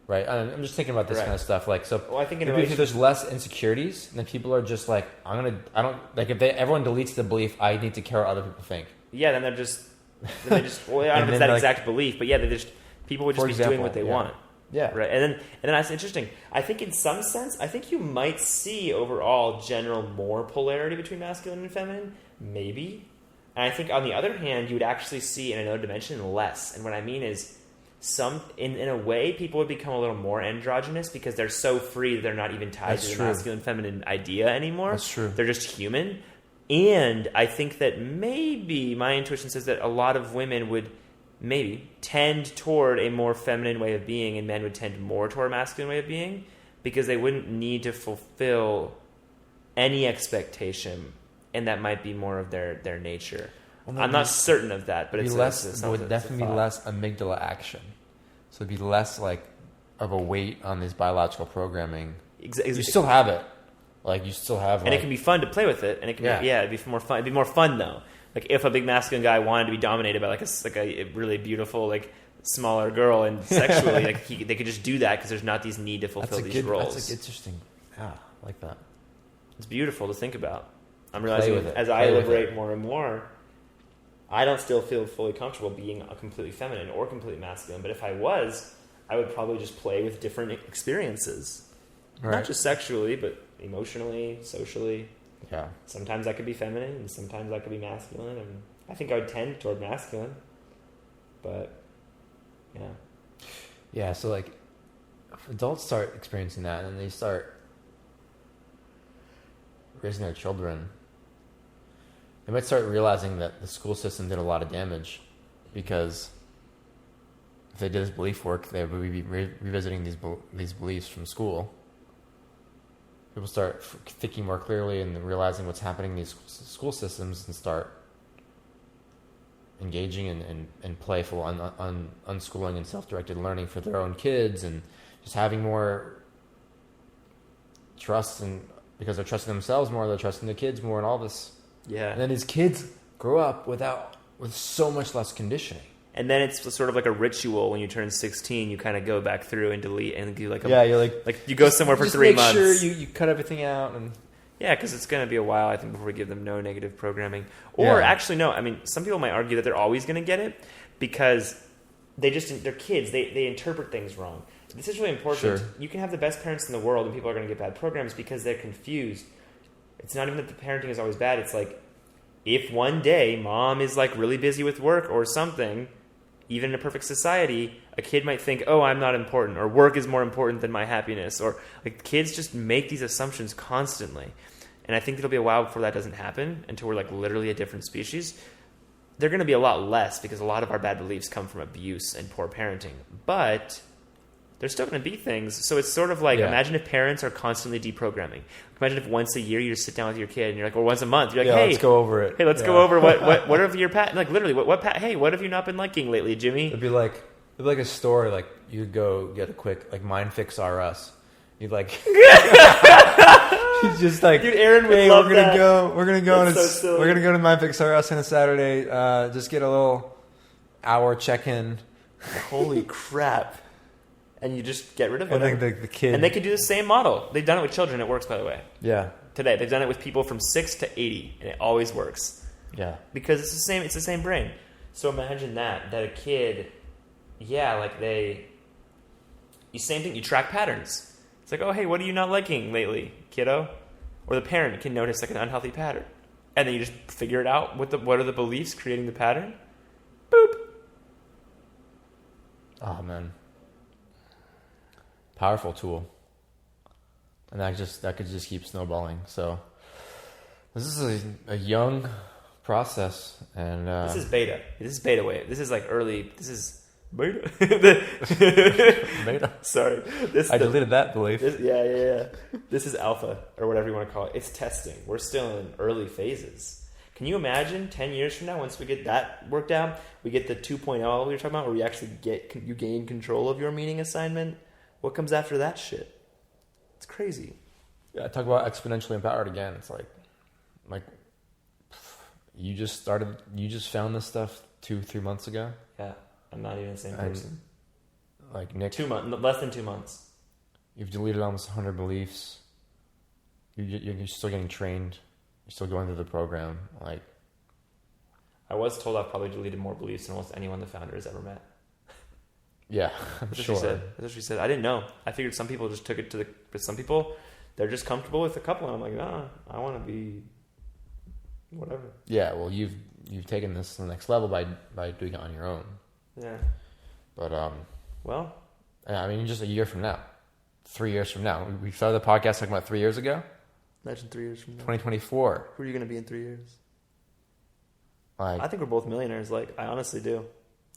right? I'm just thinking about this kind of stuff. Like, so well, I think if there's less insecurities, then people are just like, if everyone deletes the belief, I need to care what other people think. Yeah, then they just, well, I don't know if it's that exact belief, but yeah, people would just be doing what they want. Yeah. Right. And then that's interesting. I think in some sense, I think you might see overall general more polarity between masculine and feminine, maybe. And I think on the other hand, you would actually see in another dimension less. And what I mean is in a way, people would become a little more androgynous because they're so free that they're not even tied to the masculine feminine idea anymore. That's true. They're just human. And I think that maybe my intuition says that a lot of women would maybe tend toward a more feminine way of being and men would tend more toward a masculine way of being because they wouldn't need to fulfill any expectation, and that might be more of their nature. Well, I'm not certain of that, but it would definitely be less amygdala action. So it'd be less like of a weight on this biological programming. Exactly. You still have it. Like you still have, and it can be fun to play with it, and it can it'd be more fun. It'd be more fun though. Like if a big masculine guy wanted to be dominated by like a really beautiful like smaller girl and sexually, like they could just do that because there's not these need to fulfill these roles. That's interesting. Yeah, I like that. It's beautiful to think about. I'm realizing as I liberate more and more, I don't still feel fully comfortable being a completely feminine or completely masculine. But if I was, I would probably just play with different experiences, not just sexually, but emotionally, socially. Yeah. Sometimes I could be feminine, and sometimes I could be masculine, and I think I would tend toward masculine. But yeah. Yeah. So like, if adults start experiencing that, and they start raising their children, they might start realizing that the school system did a lot of damage because if they did this belief work, they would be revisiting these beliefs from school. People start thinking more clearly and realizing what's happening in these school systems and start engaging in playful unschooling and self-directed learning for their own kids and just having more trust, and because they're trusting themselves more, they're trusting their kids more and all this. Yeah. And then these kids grow up with so much less conditioning. And then it's sort of like a ritual when you turn 16, you kind of go back through and delete and do like you're like you go somewhere for 3 months. Just make sure you cut everything out. And yeah, because it's going to be a while, I think, before we give them no negative programming. Or actually, no, I mean, some people might argue that they're always going to get it because they're kids. They interpret things wrong. This is really important. Sure. You can have the best parents in the world and people are going to get bad programs because they're confused. It's not even that the parenting is always bad. It's like if one day mom is like really busy with work or something, even in a perfect society, a kid might think, oh, I'm not important, or work is more important than my happiness, or like kids just make these assumptions constantly. And I think it'll be a while before that doesn't happen until we're like literally a different species. They're going to be a lot less because a lot of our bad beliefs come from abuse and poor parenting. But there's still going to be things. So it's sort of like, imagine if parents are constantly deprogramming. Imagine if once a year you just sit down with your kid and you're like, or once a month, you're like, hey, let's go over it. Hey, let's go over what are your like literally what hey, what have you not been liking lately, Jimmy? It'd be like a story, like you'd go get a quick like Mind Fix R Us. You'd like he's just like, dude, Aaron would love that. We're gonna go we're gonna go to Mind Fix R Us on a Saturday, just get a little hour check-in. Holy crap. And you just get rid of them. I think the kid... And they could do the same model. They've done it with children. It works, by the way. Yeah. Today. They've done it with people from 6 to 80. And it always works. Yeah. Because it's the same brain. So imagine that a kid... Yeah, like same thing. You track patterns. It's like, oh, hey, what are you not liking lately, kiddo? Or the parent can notice like an unhealthy pattern. And then you just figure it out. What are the beliefs creating the pattern? Boop. Oh, man. Powerful tool. And that could just keep snowballing. So this is a young process, and this is beta. This is beta wave. This is like early. This is beta. Beta. Sorry, I deleted that belief. Yeah. This is alpha or whatever you want to call it. It's testing. We're still in early phases. Can you imagine 10 years from now, once we get that worked out, we get the 2.0 we were talking about, where we actually you gain control of your meeting assignment? What comes after that shit? It's crazy. Yeah, talk about exponentially empowered again. It's like you just found this stuff 2-3 months ago. Yeah, I'm not even the same person. Like Nick, 2 months, less than 2 months. You've deleted almost 100 beliefs. You're still getting trained. You're still going through the program. Like, I was told I've probably deleted more beliefs than almost anyone the founder has ever met. Yeah, I'm That's sure. That's what she said. I didn't know. I figured some people just took it but some people, they're just comfortable with a couple, and I'm like, nah, I want to be whatever. Yeah, well, you've taken this to the next level by doing it on your own. Yeah. But well, I mean, just a year from now, 3 years from now, we started the podcast talking about 3 years ago. Imagine 3 years from now. 2024. Who are you going to be in 3 years? Like, I think we're both millionaires. Like, I honestly do.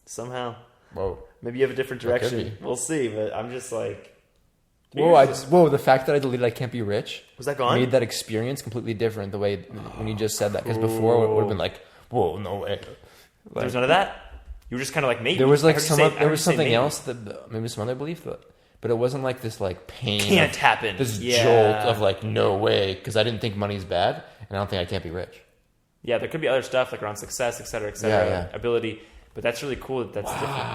Somehow. Whoa. Maybe you have a different direction. We'll see. But I'm just like, whoa! The fact that I deleted "I Can't Be Rich" was that gone? Made that experience completely different. The way when you just said that, because before it would have been like, "Whoa, no way!" Like, there was none of that. You were just kind of like maybe. There was like there was something else that maybe some other belief, but it wasn't like this like pain. Can't happen. This jolt of like no way, because I didn't think money's bad, and I don't think I can't be rich. Yeah, there could be other stuff like around success, et cetera, ability, but that's really cool. That's different.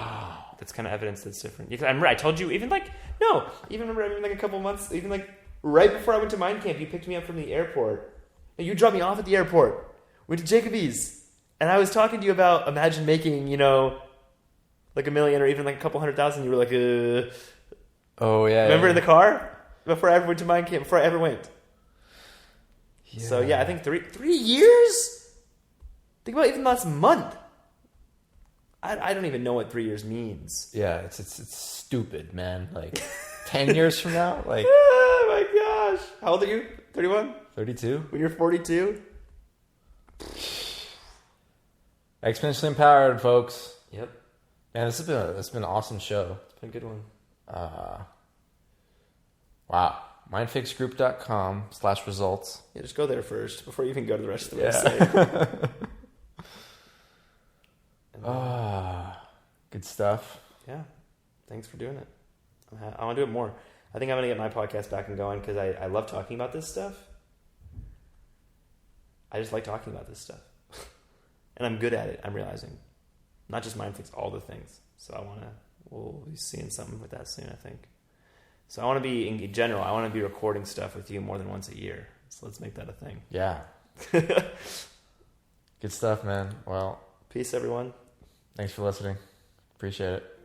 That's kind of evidence that's different. I remember I told you even like a couple months, even like right before I went to Mind Camp, you picked me up from the airport. And you dropped me off at the airport. Went to Jacoby's, and I was talking to you about imagine making like $1 million or even like a couple 100,000. You were like, oh yeah. Remember in the car before I ever went to Mind Camp? Before I ever went. Yeah. So yeah, I think 3 years. Think about even last month. I don't even know what 3 years means. Yeah, it's stupid, man. Like 10 years from now, like oh my gosh, how old are you? 31? 32. When you're 42? Exponentially empowered, folks. Yep. Man, this has been an awesome show. It's been a good one. Wow. Mindfixgroup.com/results. Yeah, just go there first before you even go to the rest of the website. Good stuff. Yeah. Thanks for doing it. I want to do it more. I think I'm going to get my podcast back and going because I love talking about this stuff. I just like talking about this stuff. And I'm good at it, I'm realizing. Not just MindFix, all the things. So we'll be seeing something with that soon, I think. So I want to be, in general, I want to be recording stuff with you more than once a year. So let's make that a thing. Yeah. Good stuff, man. Well, peace, everyone. Thanks for listening. Appreciate it.